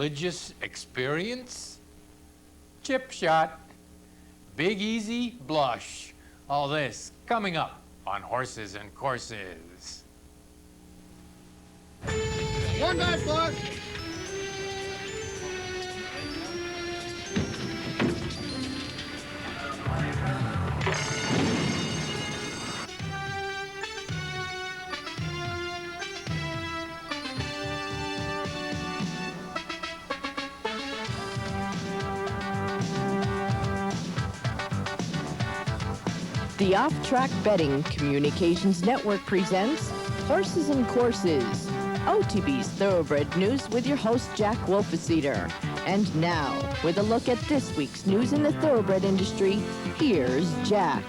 religious experience? Chip shot. Big Easy blush. All this coming up on Horses and Courses. One back, boss. The Off-Track Betting Communications Network presents Horses and Courses, OTB's Thoroughbred News with your host, Jack Wolfeseater. And now, with a look at this week's news in the thoroughbred industry, here's Jack.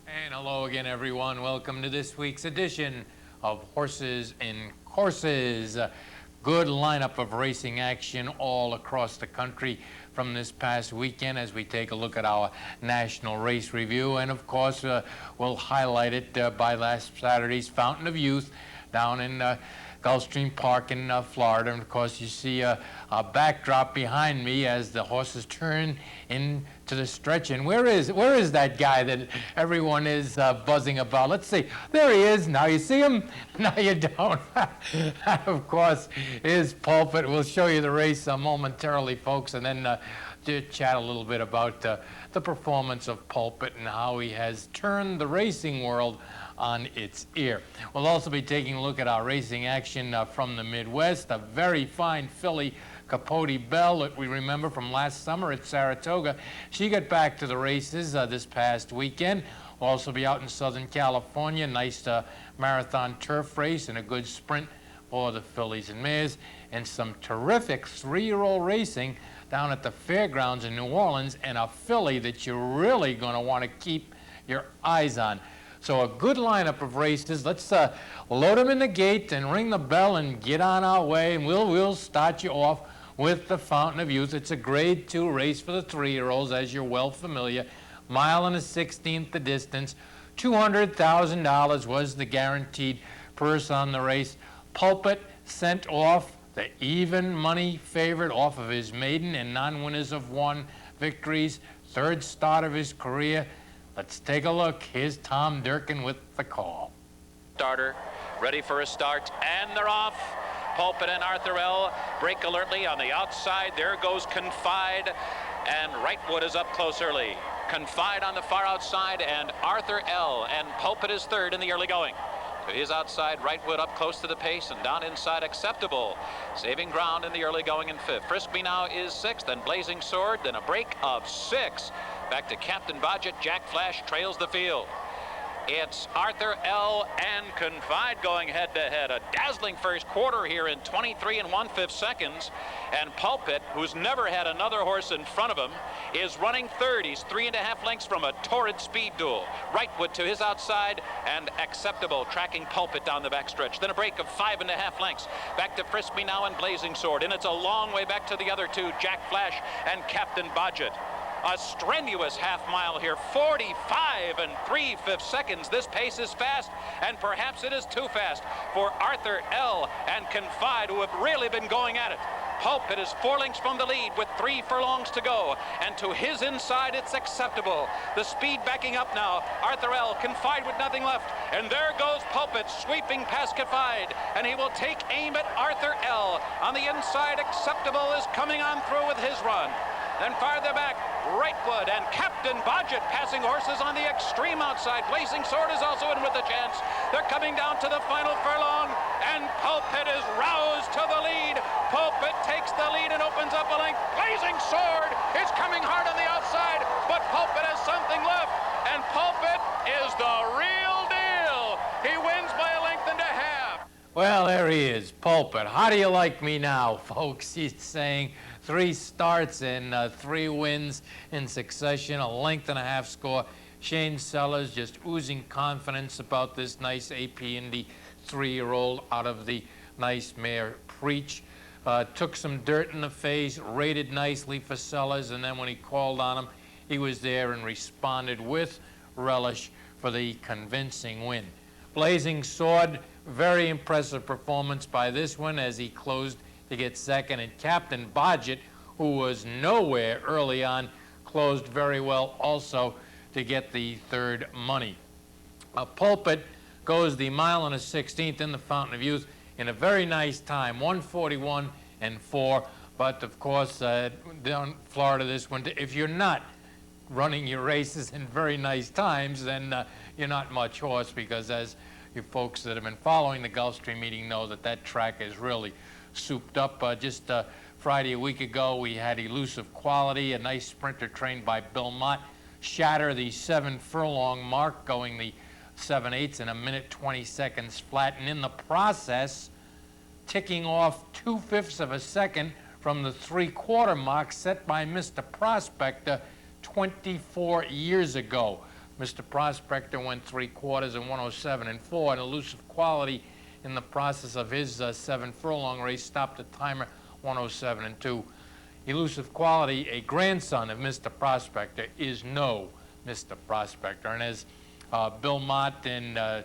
And hello again, everyone. Welcome to this week's edition of Horses and Courses. Good lineup of racing action all across the country from this past weekend as we take a look at our national race review. And of course, we'll highlight it by last Saturday's Fountain of Youth down in Gulfstream Park in Florida. And of course, you see a backdrop behind me as the horses turn into the stretch. And where is that guy that everyone is buzzing about? Let's see. There he is. Now you see him? No, you don't. Of course, is Pulpit. We'll show you the race momentarily, folks, and then chat a little bit about the performance of Pulpit and how he has turned the racing world on its ear. We'll also be taking a look at our racing action from the Midwest. A very fine filly, Capote Belle, that we remember from last summer at Saratoga. She got back to the races this past weekend. We'll also be out in Southern California. Nice marathon turf race and a good sprint for the fillies and mares, and some terrific three-year-old racing down at the fairgrounds in New Orleans, and a filly that you're really going to want to keep your eyes on. So a good lineup of races. Let's load them in the gate and ring the bell and get on our way, and we'll start you off with the Fountain of Youth. It's a Grade 2 race for the three-year-olds, as you're well familiar. Mile and a 16th the distance. $200,000 was the guaranteed purse on the race. Pulpit sent off the even money favorite off of his maiden and non-winners of one victories. Third start of his career. Let's take a look. Here's Tom Durkin with the call. Starter, ready for a start, and they're off. Pulpit and Arthur L. break alertly on the outside. There goes Confide, and Wrightwood is up close early. Confide on the far outside, and Arthur L. and Pulpit is third in the early going. To his outside, Wrightwood up close to the pace, and down inside, Acceptable, saving ground in the early going in fifth. Frisk Me Now is sixth, and Blazing Sword, then a break of 6. Back to Captain Bodgett. Jack Flash trails the field. It's Arthur L. and Confide going head-to-head. A dazzling first quarter here in 23 1/5 seconds. And Pulpit, who's never had another horse in front of him, is running third. He's 3.5 lengths from a torrid speed duel. Wrightwood to his outside, and Acceptable tracking Pulpit down the backstretch. Then a break of 5.5 lengths. Back to Frisk Me Now and Blazing Sword. And it's a long way back to the other two, Jack Flash and Captain Bodgett. A strenuous half mile here, 45 3/5 seconds. This pace is fast, and perhaps it is too fast for Arthur L. and Confide, who have really been going at it. Pulpit is 4 lengths from the lead with 3 furlongs to go, and to his inside it's Acceptable. The speed backing up now. Arthur L. Confide with nothing left, and there goes Pulpit sweeping past Confide, and he will take aim at Arthur L. On the inside, Acceptable is coming on through with his run. Then farther back, Wrightwood and Captain Bodgett passing horses on the extreme outside. Blazing Sword is also in with a chance. They're coming down to the final furlong, and Pulpit is roused to the lead. Pulpit takes the lead and opens up a length. Blazing Sword is coming hard on the outside, but Pulpit has something left, and Pulpit is the real deal. He wins by a length and a half. Well, there he is, Pulpit. How do you like me now, folks? He's saying 3 starts and 3 wins in succession, a length and a half score. Shane Sellers just oozing confidence about this nice AP Indy 3-year-old out of the nice mare Preach. Took some dirt in the face, rated nicely for Sellers, and then when he called on him, he was there and responded with relish for the convincing win. Blazing Sword, very impressive performance by this one as he closed to get second, and Captain Bodgett, who was nowhere early on, closed very well also to get the third money. Pulpit goes the mile and a 16th in the Fountain of Youth in a very nice time, 1:41.4. But of course, down Florida this winter, if you're not running your races in very nice times, then you're not much horse, because as you folks that have been following the Gulfstream meeting know, that track is really souped up. Just Friday a week ago, we had Elusive Quality, a nice sprinter trained by Bill Mott, shatter the 7 furlong mark, going the 7/8 in a minute 20 seconds flat, and in the process ticking off 2/5 of a second from the 3/4 mark set by Mr. Prospector 24 years ago. Mr. Prospector went 3/4 in 1:07.4, and Elusive Quality, in the process of his 7 furlong race, stopped the timer 1:07.2. Elusive Quality, a grandson of Mr. Prospector, is no Mr. Prospector. And as Bill Mott and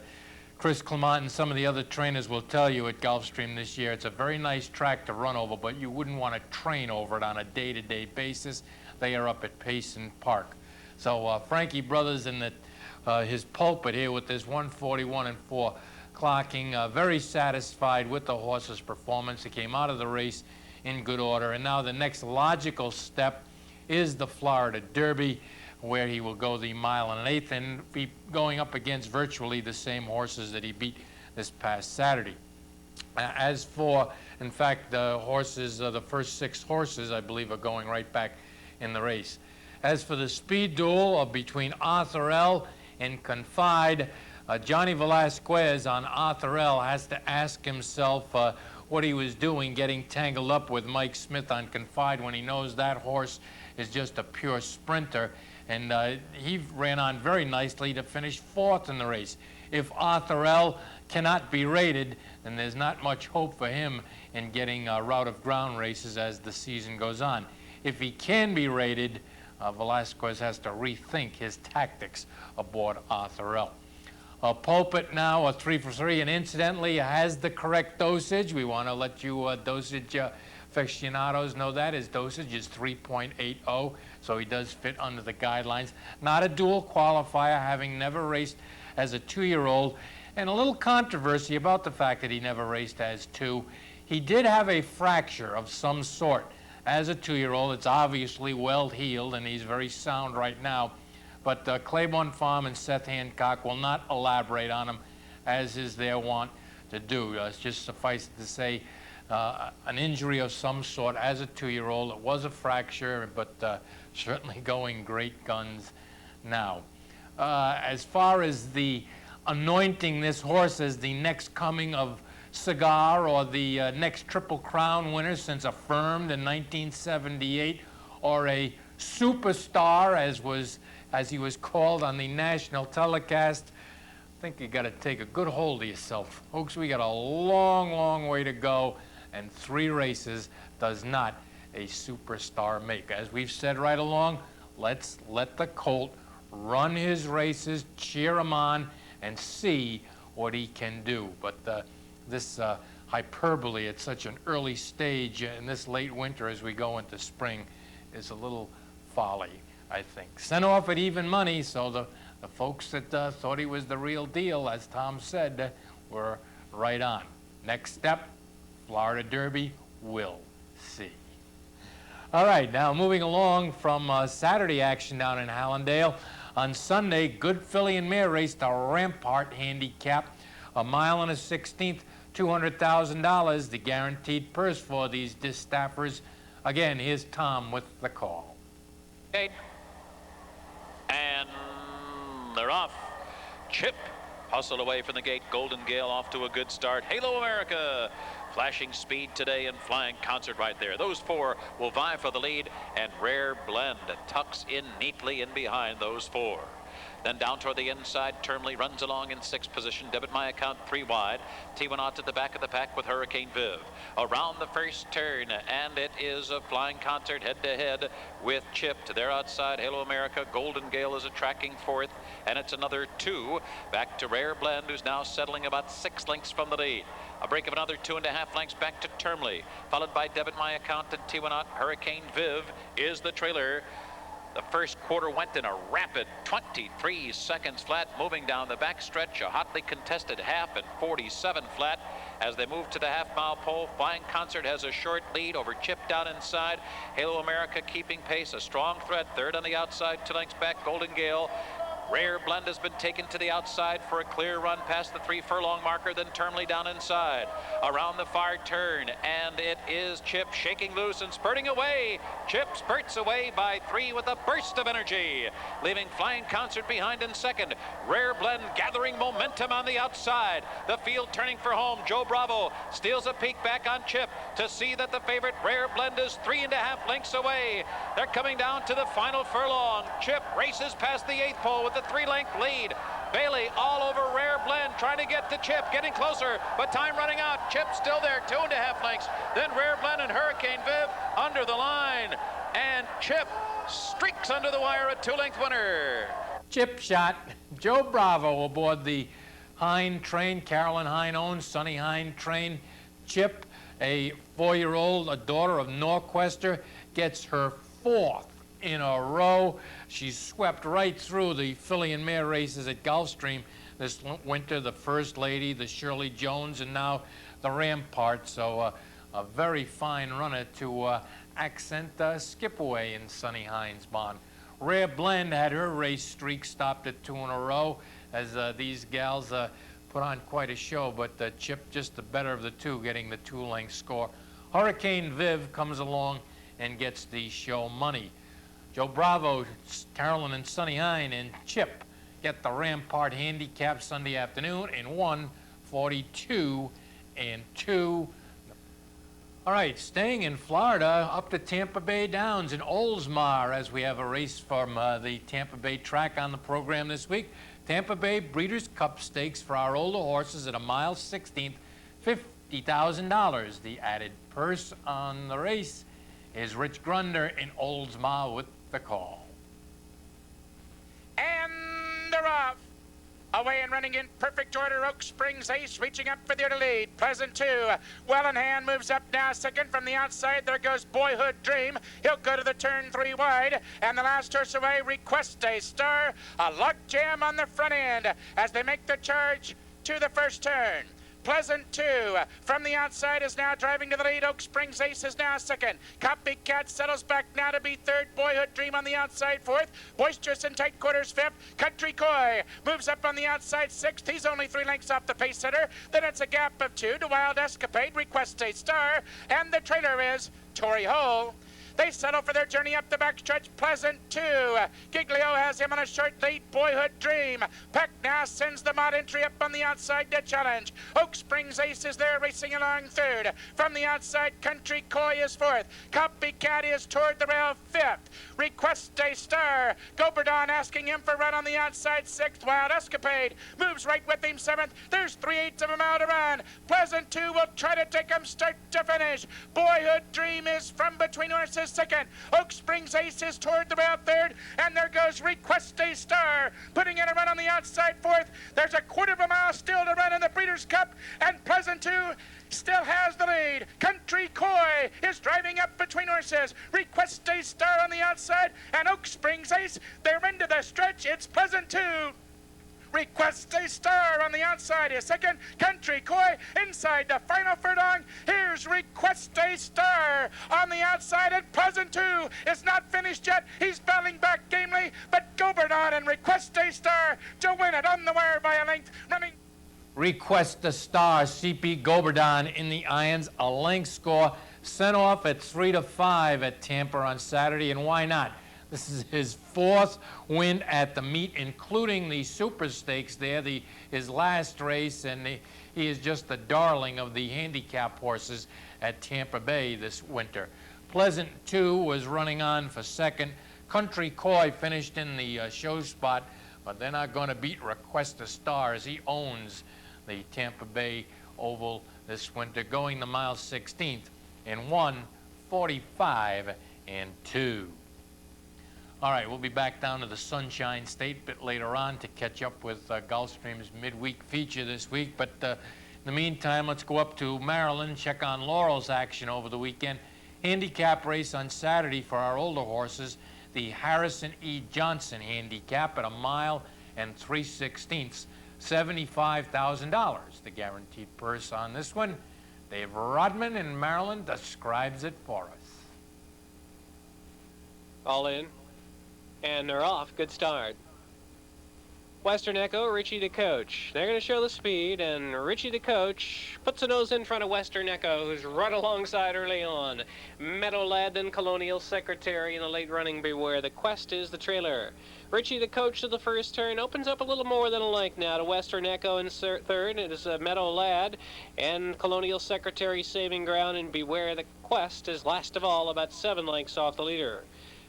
Chris Clement and some of the other trainers will tell you at Gulfstream this year, it's a very nice track to run over, but you wouldn't want to train over it on a day-to-day basis. They are up at Payson Park. So Frankie Brothers and his Pulpit here with this 1:41.4 clocking, very satisfied with the horse's performance. He came out of the race in good order, and now the next logical step is the Florida Derby, where he will go the mile and an eighth and be going up against virtually the same horses that he beat this past Saturday. As for, in fact, the horses, the first 6 horses, I believe, are going right back in the race. As for the speed duel between Arthur L and Confide, Johnny Velasquez on Arthur L has to ask himself what he was doing getting tangled up with Mike Smith on Confide when he knows that horse is just a pure sprinter. And he ran on very nicely to finish 4th in the race. If Arthur L cannot be rated, then there's not much hope for him in getting route of ground races as the season goes on. If he can be rated, Velasquez has to rethink his tactics aboard Arthur L. Pulpit now a 3 for 3, and incidentally has the correct dosage. We want to let you dosage aficionados know that his dosage is 3.80, so he does fit under the guidelines. Not a dual qualifier, having never raced as a 2-year-old, and a little controversy about the fact that he never raced as 2. He did have a fracture of some sort as a 2-year-old. It's obviously well healed, and he's very sound right now. But Claiborne Farm and Seth Hancock will not elaborate on him, as is their wont to do. It's just suffice it to say, an injury of some sort as a 2-year-old. It was a fracture, but certainly going great guns now. As far as the anointing this horse as the next coming of Cigar, or the next Triple Crown winner since Affirmed in 1978, or a superstar as he was called on the national telecast, I think you got to take a good hold of yourself. Folks, we got a long, long way to go, and 3 races does not a superstar make. As we've said right along, let's let the colt run his races, cheer him on, and see what he can do. But this hyperbole at such an early stage in this late winter as we go into spring is a little folly, I think. Sent off at even money, so the folks that thought he was the real deal, as Tom said, were right on. Next step, Florida Derby, we'll see. All right, now moving along from Saturday action down in Hallandale. On Sunday, good filly and mare race, the Rampart handicap, a mile and a 16th, $200,000, the guaranteed purse for these distaffers. Again, here's Tom with the call. And they're off. Chip hustled away from the gate. Golden Gale off to a good start. Halo America, flashing speed today and flying concert right there. Those 4 will vie for the lead, and Rare Blend tucks in neatly in behind those 4. Then down toward the inside, Termly runs along in 6th position. Debit my account 3 wide. Tiwanaut at the back of the pack with Hurricane Viv. Around the first turn, and it is a flying concert head-to-head with Chip. To their outside, Halo America. Golden Gale is a tracking 4th, and it's another 2. Back to Rare Blend, who's now settling about 6 lengths from the lead. A break of another 2.5 lengths back to Termly, followed by Debit My Account and Tiwanaut. Hurricane Viv is the trailer. The first quarter went in a rapid 23 seconds flat, moving down the backstretch, a hotly contested half at 47 flat. As they move to the half-mile pole, Flying Concert has a short lead over Chip down inside. Halo America keeping pace, a strong threat. Third on the outside, 2 lengths back, Golden Gale. Rare Blend has been taken to the outside for a clear run past the 3 furlong marker, then Termly down inside. Around the far turn, and it is Chip shaking loose and spurting away. Chip spurts away by 3 with a burst of energy, leaving Flying Concert behind in second. Rare Blend gathering momentum on the outside. The field turning for home. Joe Bravo steals a peek back on Chip to see that the favorite Rare Blend is 3.5 lengths away. They're coming down to the final furlong. Chip races past the 8th pole with the 3-length lead. Bailey all over Rare Blend, trying to get to Chip, getting closer, but time running out. Chip still there, 2.5 lengths. Then Rare Blend and Hurricane Viv under the line, and Chip streaks under the wire, a 2-length winner. Chip shot. Joe Bravo aboard the Hine train. Carolyn Hine owns Sonny Hine train. Chip, a 4-year-old, a daughter of Norquester, gets her 4th in a row. She's swept right through the filly and mare races at Gulfstream this winter, the First Lady, the Shirley Jones, and now the Rampart. So a very fine runner to accent Skipaway in Sonny Hine's bond. Rare Blend had her race streak stopped at 2 in a row, as these gals put on quite a show, but Chip just the better of the 2, getting the 2-length score. Hurricane Viv comes along and gets the show money. Joe Bravo, Carolyn and Sonny Hine, and Chip get the Rampart handicap Sunday afternoon in 1:42 and 2. All right, staying in Florida, up to Tampa Bay Downs in Oldsmar, as we have a race from the Tampa Bay track on the program this week. Tampa Bay Breeders' Cup Stakes for our older horses at a mile 16th, $50,000. The added purse on the race is Rich Grunder in Oldsmar with the call. And they're off. Away and running in perfect order, Oak Springs Ace reaching up for the early lead. Pleasant 2. Well in hand moves up now second from the outside. There goes Boyhood Dream. He'll go to the turn 3 wide. And the last horse away, Request a Star. A lock jam on the front end as they make the charge to the first turn. Pleasant 2 from the outside is now driving to the lead. Oak Springs Ace is now second. Copycat settles back now to be third. Boyhood Dream on the outside 4th. Boisterous in tight quarters 5th. Country Coy moves up on the outside 6th. He's only 3 lengths off the pace setter. Then it's a gap of 2 to Wild Escapade, Request a Star, and the trailer is Tory Hole. They settle for their journey up the backstretch. Pleasant 2. Giglio has him on a short lead. Boyhood Dream. Peck now sends the mod entry up on the outside to challenge. Oak Springs Ace is there racing along 3rd. From the outside, Country Coy is 4th. Copycat is toward the rail 5th. Request a Star. Goberdon asking him for run on the outside 6th. Wild Escapade moves right with him 7th. There's 3/8 of a mile to run. Pleasant 2 will try to take him start to finish. Boyhood Dream is from between horses 2nd. Oak Springs Ace is toward the rail 3rd, and there goes Request a Star, putting in a run on the outside 4th. There's a 1/4 of a mile still to run in the Breeders' Cup, and Pleasant 2 still has the lead. Country Coy is driving up between horses. Request a Star on the outside, and Oak Springs Ace, they're into the stretch. It's Pleasant 2. Request a Star on the outside is second. Country Coy inside the final furlong. Here's Request a Star on the outside, and Pleasant 2 is not finished yet. He's battling back gamely, but Goberdon and Request a Star to win it on the wire by a length. Running. Request a Star, CP Goberdon in the irons, a length score, sent off at 3-5 at Tampa on Saturday, and why not? This is his 4th win at the meet, including the Super Stakes there, his last race, and he is just the darling of the handicap horses at Tampa Bay this winter. Pleasant 2 was running on for second. Country Coy finished in the show spot but they're not going to beat Request a Star, as he owns the Tampa Bay Oval this winter, going the mile 16th in 1:45 and 2. All right, we'll be back down to the Sunshine State a bit later on to catch up with Gulfstream's midweek feature this week. But in the meantime, let's go up to Maryland, check on Laurel's action over the weekend. Handicap race on Saturday for our older horses, the Harrison E. Johnson handicap at 1 mile and 3/16, $75,000. The guaranteed purse on this one. Dave Rodman in Maryland describes it for us. All in. And they're off. Good start. Western Echo, Richie the coach. They're going to show the speed, and Richie the coach puts a nose in front of Western Echo, who's right alongside early on. Meadow Lad, then Colonial Secretary in the late running. Beware the Quest is the trailer. Richie the coach to the first turn opens up a little more than a length now to Western Echo in third. It is Meadow Lad and Colonial Secretary saving ground, and Beware the Quest is last of all, about 7 lengths off the leader.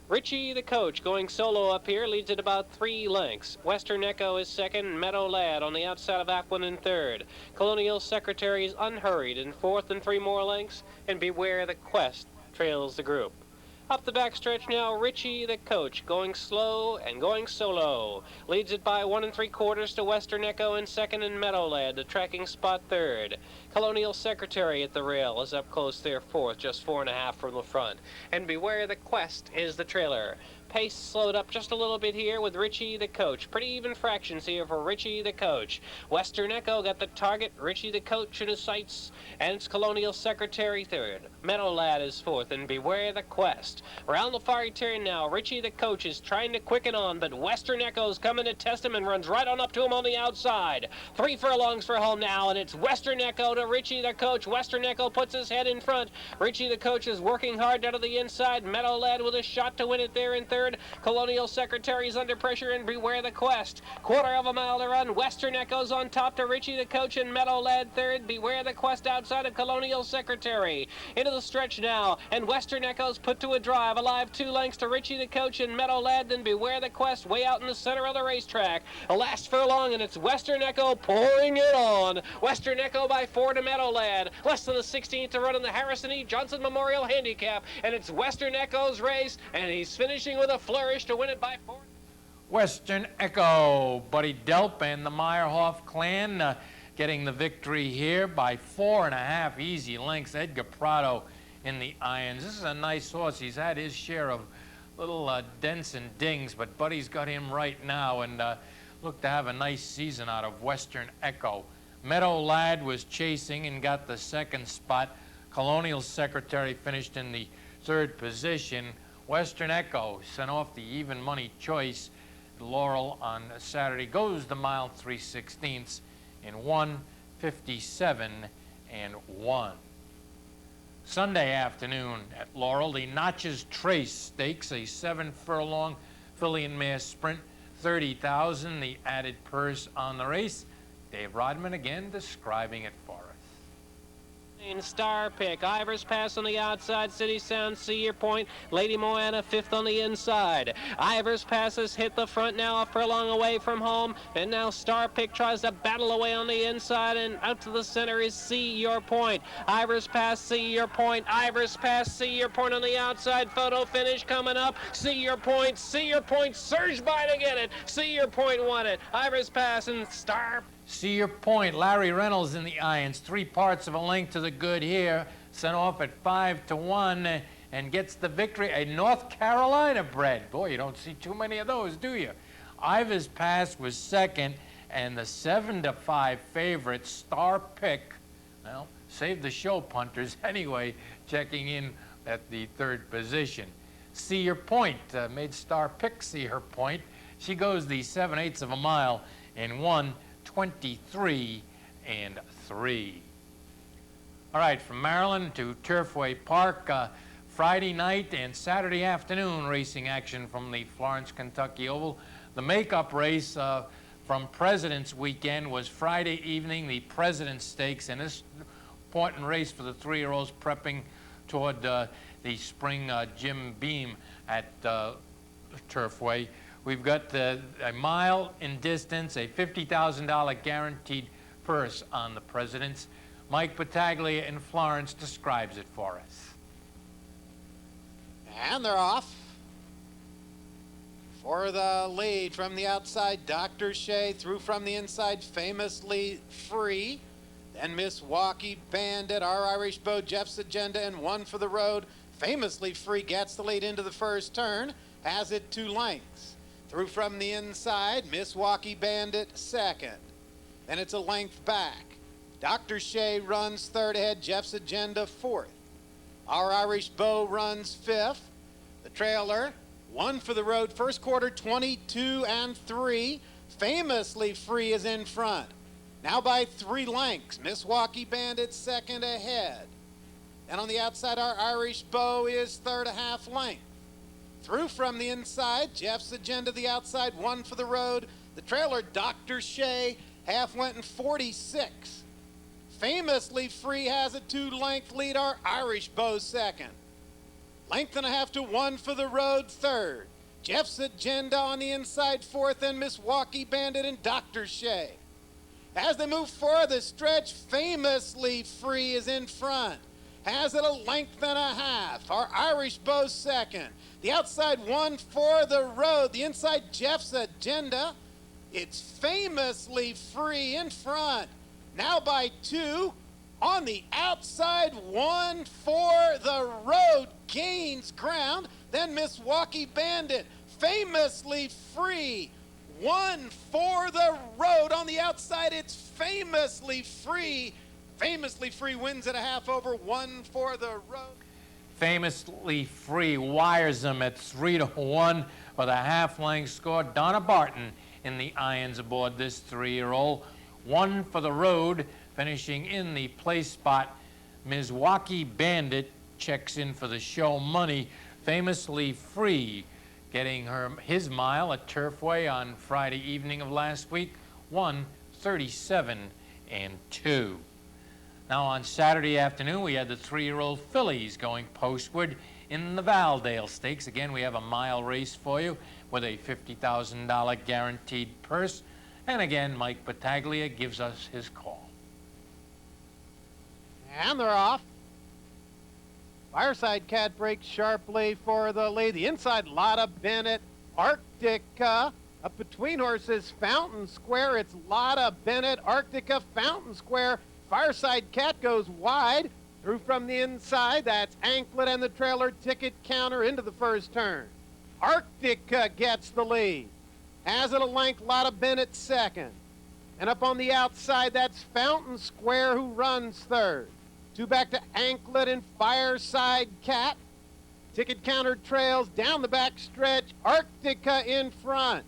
Richie the coach going solo up here leads at about 3 lengths. Western Echo is second, Meadow Lad on the outside of Aquin in third. Colonial Secretary is unhurried in fourth and 3 more lengths, and Beware the Quest trails the group. Up the backstretch now, Richie the coach going slow and going solo. Leads it by 1 3/4 to Western Echo in second, and Meadow Lad, the tracking spot third. Colonial Secretary at the rail is up close there fourth, just 4.5 from the front. And Beware the Quest is the trailer. Pace slowed up just a little bit here with Richie the coach. Pretty even fractions here for Richie the coach. Western Echo got the target. Richie the coach in his sights. And it's Colonial Secretary third. Meadow Lad is fourth, and Beware the Quest. Around the far turn now, Richie the coach is trying to quicken on, but Western Echo's coming to test him and runs right on up to him on the outside. 3 furlongs for home now, and it's Western Echo to Richie the coach. Western Echo puts his head in front. Richie the coach is working hard out of the inside. Meadow Lad with a shot to win it there in third. Colonial Secretary's under pressure, and Beware the Quest. 1/4 mile to run. Western Echo's on top to Richie the coach, and Meadow Lad third. Beware the Quest outside of Colonial Secretary. Into the stretch now, and Western Echo's put to a drive. Alive 2 lengths to Richie the coach and Meadow Lad, then Beware the Quest way out in the center of the racetrack. A last furlong, and it's Western Echo pouring it on. Western Echo by 4 to Meadow Lad. Less than the 16th to run in the Harrison E. Johnson Memorial Handicap, and it's Western Echo's race, and he's finishing with a flourish to win it by 4. Western Echo, Buddy Delp and the Meyerhoff clan getting the victory here by 4.5 easy lengths. Edgar Prado in the irons. This is a nice horse. He's had his share of little dents and dings, but Buddy's got him right now, and look to have a nice season out of Western Echo. Meadow Lad was chasing and got the second spot. Colonial Secretary finished in the third position. Western Echo sent off the even money choice. Laurel on Saturday goes the mile 3/16 in 1:57 and 1. Sunday afternoon at Laurel, the Notches Trace Stakes, a 7 furlong filly and mare sprint, $30,000, the added purse on the race. Dave Rodman again describing it for us. Star Pick, Ivers Pass on the outside, City Sound, Cedar Point, Lady Moana 5th on the inside. Ivers Pass has hit the front now, a furlong away from home, and now Star Pick tries to battle away on the inside, and out to the center is See Your Point. Ivers Pass, See Your Point, Ivers Pass, See Your Point on the outside, photo finish coming up, See Your Point, surged by to get it, See Your Point won it, Ivers Pass and Star. See Your Point, Larry Reynolds in the irons, 3 parts of a length to the good here, sent off at 5 to 1 and gets the victory. A North Carolina bred. Boy, you don't see too many of those, do you? Ivers Pass was second, and the 7 to 5 favorite, Star Pick, well, saved the show punters anyway, checking in at the third position. See Your Point made Star Pick see her point. She goes the 7/8 of a mile in 1:23 and 3. All right, from Maryland to Turfway Park, Friday night and Saturday afternoon racing action from the Florence, Kentucky Oval. The makeup race from President's Weekend was Friday evening, the President's Stakes, and this important race for the 3-year-olds prepping toward the spring Jim Beam at Turfway We've got a mile in distance, a $50,000 guaranteed purse on the Presidents. Mike Battaglia in Florence describes it for us. And they're off. For the lead from the outside, Dr. Shea through from the inside, Famously Free. Then Milwaukee Bandit, Our Irish Beau, Jeff's Agenda, and One for the Road. Famously Free gets the lead into the first turn, has it 2 lengths. Through from the inside, Milwaukee Bandit second. Then it's a length back. Dr. Shea runs third ahead, Jeff's Agenda fourth. Our Irish Beau runs fifth. The trailer, One for the Road, first quarter 22 and 3. Famously Free is in front. Now by 3 lengths, Milwaukee Bandit second ahead. And on the outside, Our Irish Beau is third a half length. Through from the inside, Jeff's Agenda the outside, One for the Road. The trailer, Dr. Shea, half went in 46. Famously Free has a 2-length lead, Our Irish Beau second. Length and a half to One for the Road third. Jeff's Agenda on the inside fourth, and Milwaukee Bandit and Dr. Shea. As they move forward the stretch, Famously Free is in front. Has it a length and a half. Our Irish Beau second. The outside, One for the Road. The inside, Jeff's Agenda. It's Famously Free in front. Now by 2. On the outside, One for the Road gains ground. Then Milwaukee Bandit, Famously Free. One for the Road. On the outside, it's Famously Free. Famously Free wins at a half over, One for the Road. Famously Free wires them at 3-1 with a half-length score. Donna Barton in the irons aboard this 3-year-old. One for the Road, finishing in the place spot. Milwaukee Bandit checks in for the show money. Famously Free getting his mile at Turfway on Friday evening of last week, 1:37.2. Now on Saturday afternoon, we had the 3-year-old fillies going postward in the Valdale Stakes. Again, we have a mile race for you with a $50,000 guaranteed purse. And again, Mike Battaglia gives us his call. And they're off. Fireside Cat breaks sharply for the lead. The inside, Lotta Bennett, Arctica. Up between horses, Fountain Square. It's Lotta Bennett, Arctica, Fountain Square. Fireside Cat goes wide. Through from the inside, that's Anklet and the trailer, Ticket Counter into the first turn. Arctica gets the lead. Has it a length, Lotta Bennett second. And up on the outside, that's Fountain Square who runs third. 2 back to Anklet and Fireside Cat. Ticket Counter trails down the back stretch. Arctica in front.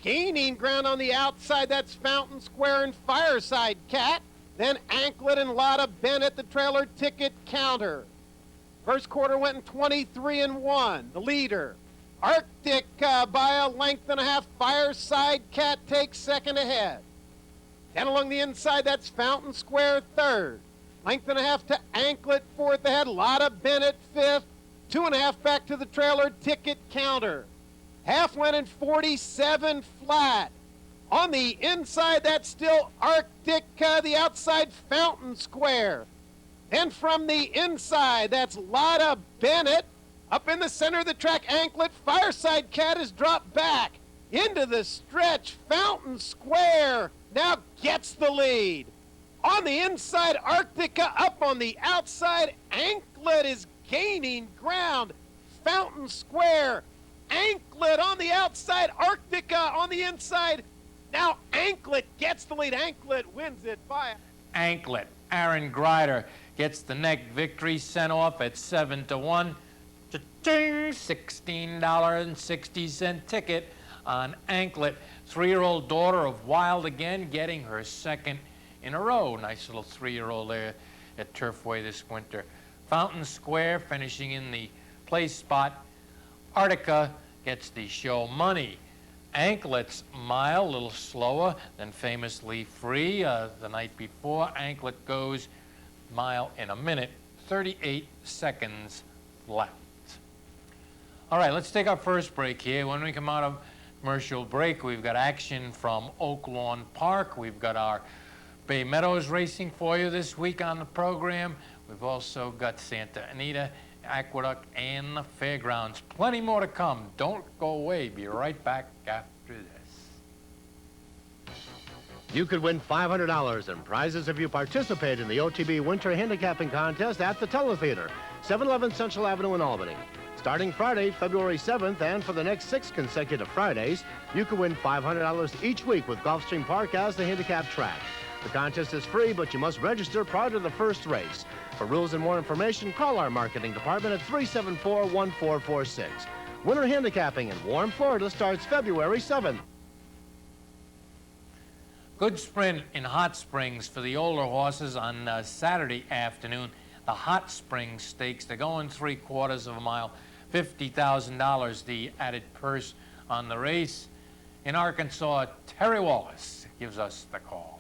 Gaining ground on the outside, that's Fountain Square and Fireside Cat. Then Anklet and Lotta Bennett, the trailer, Ticket Counter. First quarter went in 23-1. The leader, Arctica, by a length and a half. Fireside Cat takes second ahead. Then along the inside, that's Fountain Square third. Length and a half to Anklet fourth ahead. Lotta Bennett fifth. 2.5 back to the trailer, Ticket Counter. Half went in 47 flat. On the inside, that's still Arctica. The outside, Fountain Square. Then from the inside, that's Lotta Bennett. Up in the center of the track, Anklet. Fireside Cat has dropped back into the stretch. Fountain Square now gets the lead. On the inside, Arctica. Up on the outside, Anklet is gaining ground. Fountain Square, Anklet on the outside, Arctica on the inside. Now Anklet gets the lead. Anklet wins it by Anklet. Aaron Grider gets the neck victory, sent off at 7-1. Cha-ching! $16.60 ticket on Anklet. 3-year-old daughter of Wild again, getting her second in a row. Nice little 3-year-old there at Turfway this winter. Fountain Square finishing in the place spot. Arctica gets the show money. Anklet's mile, a little slower than Famously Free the night before. Anklet goes mile in a minute, 38 seconds left. All right, let's take our first break here. When we come out of commercial break, we've got action from Oak Lawn Park. We've got our Bay Meadows racing for you this week on the program. We've also got Santa Anita, Aqueduct, and the fairgrounds. Plenty more to come. Don't go away. Be right back after this. You could win $500 in prizes if you participate in the OTB Winter Handicapping Contest at the Teletheater, 711 Central Avenue in Albany. Starting Friday, February 7th, and for the next 6 consecutive Fridays, you can win $500 each week with Gulfstream Park as the handicap track. The contest is free, but you must register prior to the first race. For rules and more information, call our marketing department at 374-1446. Winter Handicapping in Warm, Florida starts February 7th. Good sprint in Hot Springs for the older horses on Saturday afternoon. The Hot Springs Stakes, they're going 3/4 of a mile, $50,000 the added purse on the race. In Arkansas, Terry Wallace gives us the call.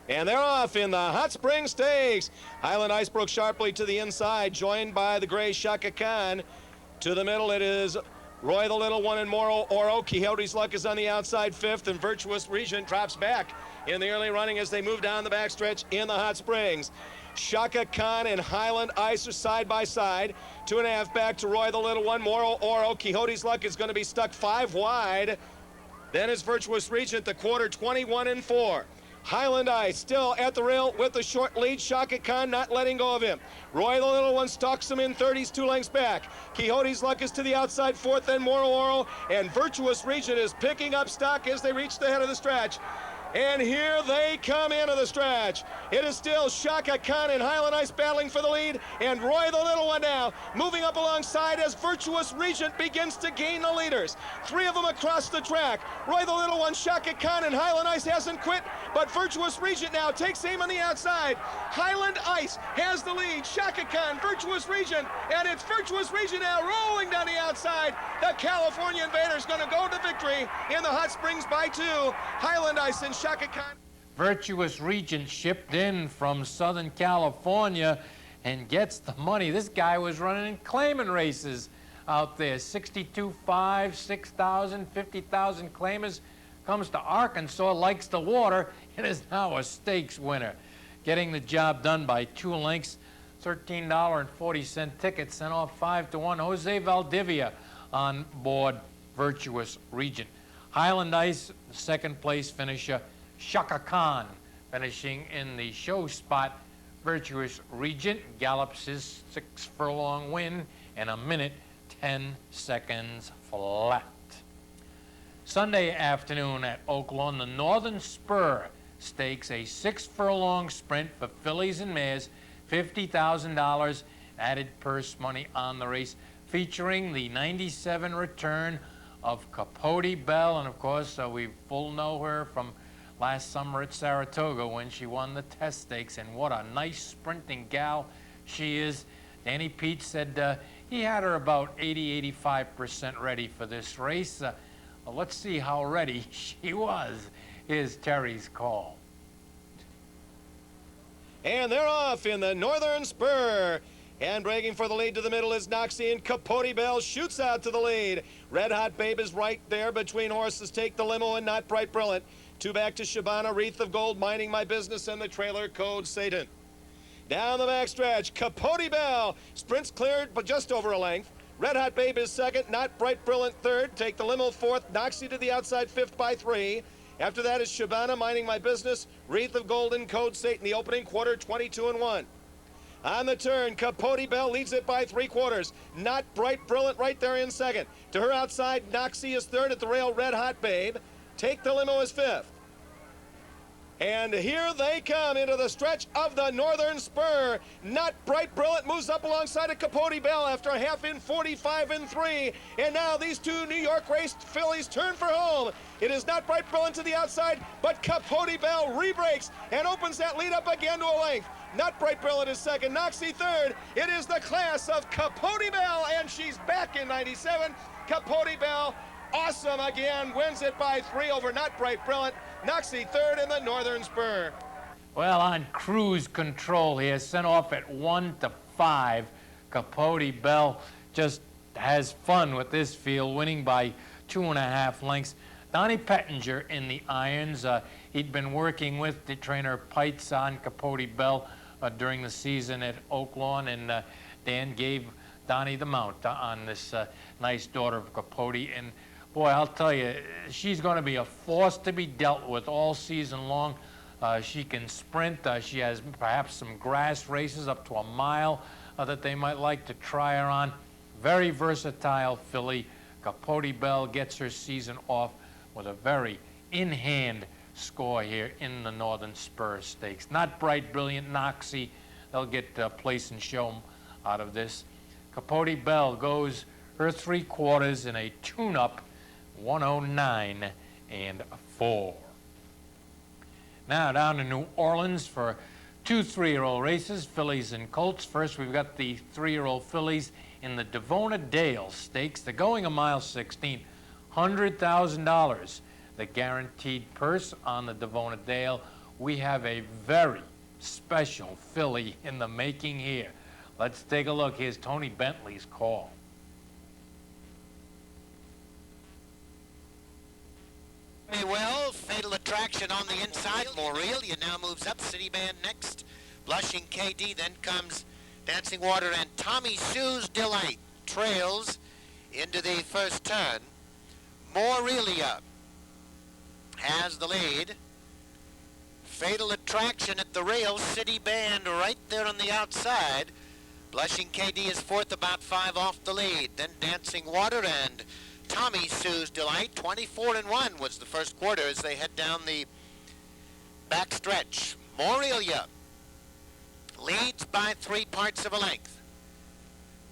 And they're off in the Hot Spring Stakes. Highland Ice broke sharply to the inside, joined by the gray Shaka Khan. To the middle, it is Roy the Little One and Moro Oro. Quixote's Luck is on the outside 5th, and Virtuous Regent drops back in the early running as they move down the backstretch in the Hot Springs. Shaka Khan and Highland Ice are side by side. 2.5 back to Roy the Little One. Moro Oro. Quixote's Luck is going to be stuck 5 wide. Then is Virtuous Regent, the quarter, 21-4. Highland Ice still at the rail with the short lead. Shaka Khan not letting go of him. Roy the Little One stalks him in 30s, 2 lengths back. Quixote's Luck is to the outside 4th, then Moro Oro, and Virtuous Regent is picking up stock as they reach the head of the stretch. And here they come into the stretch. It is still Shaka Khan and Highland Ice battling for the lead, and Roy the Little One now moving up alongside as Virtuous Regent begins to gain the leaders. 3 of them across the track. Roy the Little One, Shaka Khan, and Highland Ice hasn't quit, but Virtuous Regent now takes aim on the outside. Highland Ice has the lead. Shaka Khan, Virtuous Regent, and it's Virtuous Regent now rolling down the outside. The California Invader's going to go to victory in the Hot Springs by 2. Highland Ice and Shaka Khan. Virtuous Regent shipped in from Southern California and gets the money. This guy was running in claimant races out there. 62.5, 6,000, 50,000 claimers. Comes to Arkansas, likes the water, and is now a stakes winner. Getting the job done by 2 lengths. $13.40 ticket sent off 5-1. Jose Valdivia on board Virtuous Regent. Highland Ice, second place finisher. Shaka Khan finishing in the show spot. Virtuous Regent gallops his 6-furlong win in 1 minute, 10 seconds flat. Sunday afternoon at Oak Lawn, the Northern Spur Stakes, a 6-furlong sprint for fillies and mares, $50,000 added purse money on the race, featuring the 97 return of Capote Belle, and of course we full know her from last summer at Saratoga when she won the test stakes, and what a nice sprinting gal she is. Danny Pete said he had her about 80-85% ready for this race. Well, let's see how ready she was. Here's Terry's call. And they're off in the Northern Spur. And breaking for the lead to the middle is Noxie, and Capote Belle shoots out to the lead. Red Hot Babe is right there between horses. Take the Limo and Not Bright Brilliant. 2 back to Shabana, Wreath of Gold, Minding My Business, and the trailer Code Satan. Down the backstretch, Capote Belle sprints cleared but just over a length. Red Hot Babe is second, Not Bright Brilliant third. Take the Limo fourth, Noxie to the outside 5th by 3. After that is Shabana, Minding My Business, Wreath of Gold, and Code Satan. The opening quarter, 22-1. On the turn, Capote Belle leads it by 3/4. Not Bright Brilliant right there in second. To her outside, Noxie is third. At the rail, Red Hot Babe. Take the Limo is 5th. And here they come into the stretch of the Northern Spur. Not Bright Brilliant moves up alongside of Capote Belle after a half in 45-3. And now these 2 New York raced fillies turn for home. It is Not Bright Brilliant to the outside, but Capote Belle re-breaks and opens that lead up again to a length. Not Bright Brilliant is second, Noxie third. It is the class of Capote Belle, and she's back in 97. Capote Belle, awesome again, wins it by 3 over Not Bright Brilliant. Noxie third in the Northern Spur. Well, on cruise control here, sent off at 1-5. Capote Belle just has fun with this field, winning by 2.5 lengths. Donnie Pettinger in the irons. He'd been working with the trainer Pites on Capote Bell during the season at Oaklawn, and Dan gave Donnie the mount on this nice daughter of Capote. And boy, I'll tell you, she's going to be a force to be dealt with all season long. She can sprint. She has perhaps some grass races up to a mile that they might like to try her on. Very versatile filly. Capote Bell gets her season off with a very in-hand score here in the Northern Spur Stakes. Not bright, brilliant, Noxie. They'll get place and show out of this. Capote Bell goes her 3/4 in a tune-up 109.4. Now down to New Orleans for 2 3-year-old races, fillies and colts. First, we've got the 3-year-old fillies in the Devona Dale Stakes. They're going 1.16 miles, $100,000. The guaranteed purse on the Devona Dale. We have a very special filly in the making here. Let's take a look. Here's Tony Bentley's call. Very well. Fatal Attraction on the inside. Morelia now moves up. City Band next. Blushing KD. Then comes Dancing Water, and Tommy Sue's Delight trails into the first turn. Morelia has the lead. Fatal Attraction at the rails. City Band right there on the outside. Blushing KD is fourth, about 5 off the lead. Then Dancing Water and Tommy Sue's Delight. 24-1 was the first quarter as they head down the back stretch. Morelia leads by 3 parts of a length.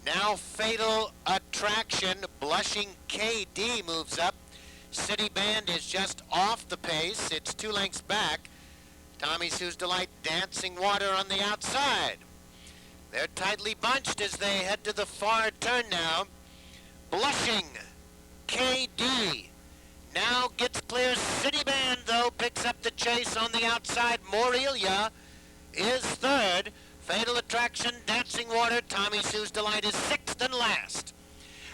Now Fatal Attraction. Blushing KD moves up. City Band is just off the pace. It's 2 lengths back. Tommy Sue's Delight, Dancing Water on the outside. They're tightly bunched as they head to the far turn now. Blushing KD now gets clear. City Band, though, picks up the chase on the outside. Morelia is third. Fatal Attraction, Dancing Water, Tommy Sue's Delight is sixth and last.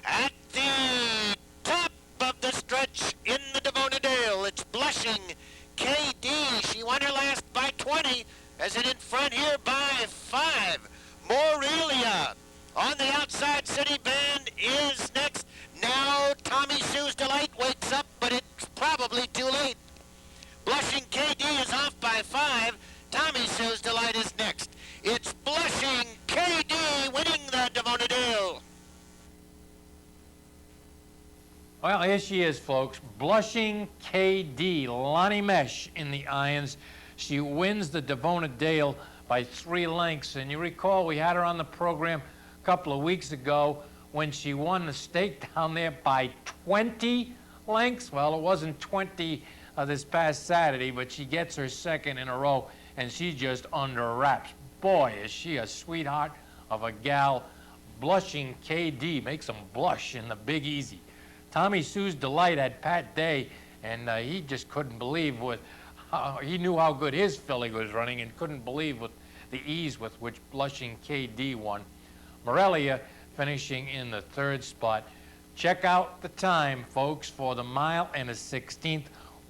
At the top of the stretch in the Devona Dale, it's Blushing KD. She won her last by 20, as it in front here by 5. Morelia on the outside. City Band is next. Now Tommy Sue's Delight wakes up, but it's probably too late. Blushing KD is off by 5. Tommy Sue's Delight is next. It's Blushing KD winning the Devona Dale. Well, here she is, folks. Blushing KD, Lonnie Mesh in the irons. She wins the Devona Dale by 3 lengths. And you recall we had her on the program a couple of weeks ago when she won the stake down there by 20 lengths. Well, it wasn't 20 this past Saturday, but she gets her second in a row, and she's just under wraps. Boy, is she a sweetheart of a gal. Blushing KD makes them blush in the Big Easy. Tommy Sue's Delight had Pat Day, and he just couldn't believe he knew how good his filly was running and couldn't believe with the ease with which Blushing KD won. Morelia finishing in the 3rd spot. Check out the time, folks, for the 1.16 miles,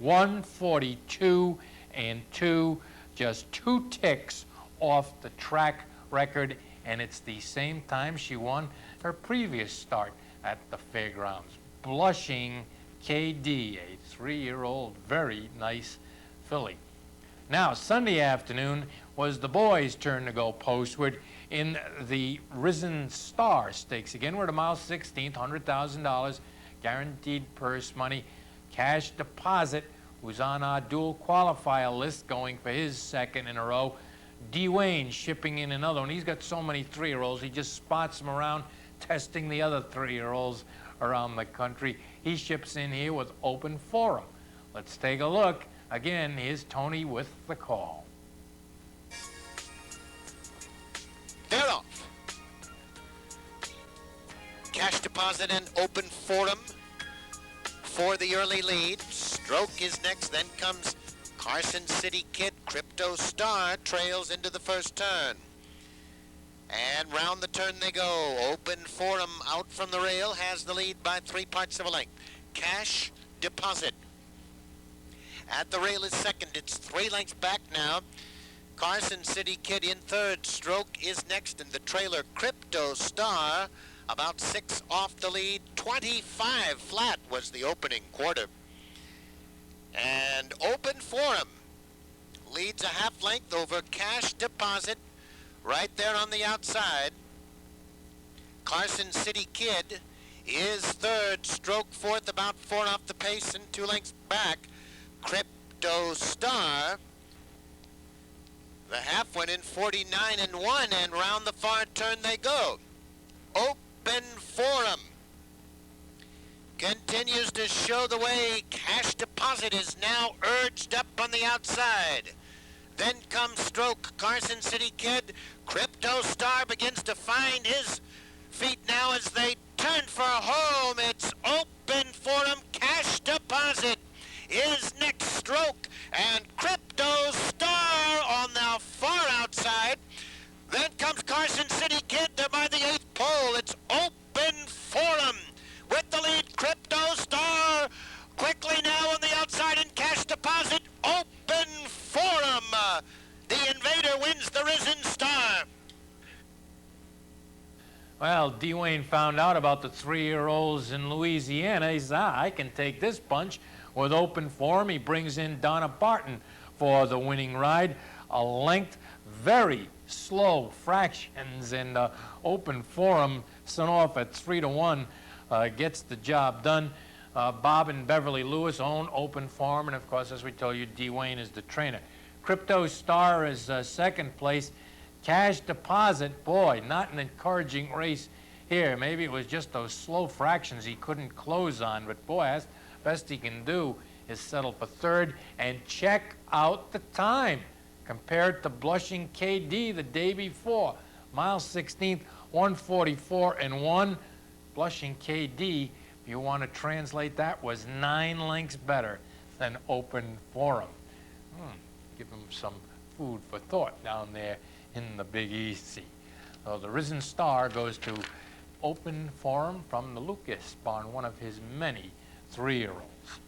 1:42.2, just 2 ticks off the track record, and it's the same time she won her previous start at the fairgrounds. Blushing KD, a 3-year-old, very nice filly. Now, Sunday afternoon was the boys' turn to go postward in the Risen Star Stakes. Again, we're at 1.16 miles, $100,000, guaranteed purse money, cash deposit, who's on our dual qualifier list, going for his second in a row. D. Wayne shipping in another one. He's got so many 3-year-olds, he just spots them around, testing the other 3-year-olds around the country. He ships in here with Open Forum. Let's take a look. Again, here's Tony with the call. They're off. Cash deposit and Open Forum for the early lead. Stroke is next, then comes Carson City Kid. Crypto Star trails into the first turn. And round the turn they go. Open Forum out from the rail has the lead by 3/4 of a length. Cash Deposit at the rail is second. It's 3 lengths back now. Carson City Kid in third. Stroke is next, and the trailer Crypto Star about 6 off the lead. 25 flat was the opening quarter. And Open Forum leads a half length over Cash Deposit right there on the outside. Carson City Kid is third. Stroke fourth, about 4 off the pace and 2 lengths back. Crypto Star, the half went in 49 and 1, and round the far turn they go. Open Forum continues to show the way. Cash Deposit is now urged up on the outside. Then comes Stroke. Carson City Kid. Crypto Star begins to find his feet now as they turn for home. It's Open Forum. Cash Deposit is next. Stroke and Crypto Star on the far outside. Then comes Carson City Kid by the 8th pole. It's Open Forum with the lead. Crypto Star quickly now on the outside, and Cash Deposit. Open Forum. The Invader wins the Risen Star. Well, Dwayne found out about the 3-year-olds in Louisiana. He said, I can take this bunch with Open Forum. He brings in Donna Barton for the winning ride. A length, very slow fractions, and Open Forum sent off at 3-1, gets the job done. Bob and Beverly Lewis own Open Forum, and of course, as we told you, Dwayne is the trainer. Crypto Star is second place. Cash Deposit, boy, not an encouraging race here. Maybe it was just those slow fractions he couldn't close on, but boy, that's best he can do is settle for third. And check out the time compared to Blushing KD the day before. Mile 16th, 1:44 and 1. Blushing KD, if you want to translate that, was 9 lengths better than Open Forum. Give him some food for thought down there in the Big Easy. So the Risen Star goes to Open Forum from the Lucas barn, one of his many 3-year-olds.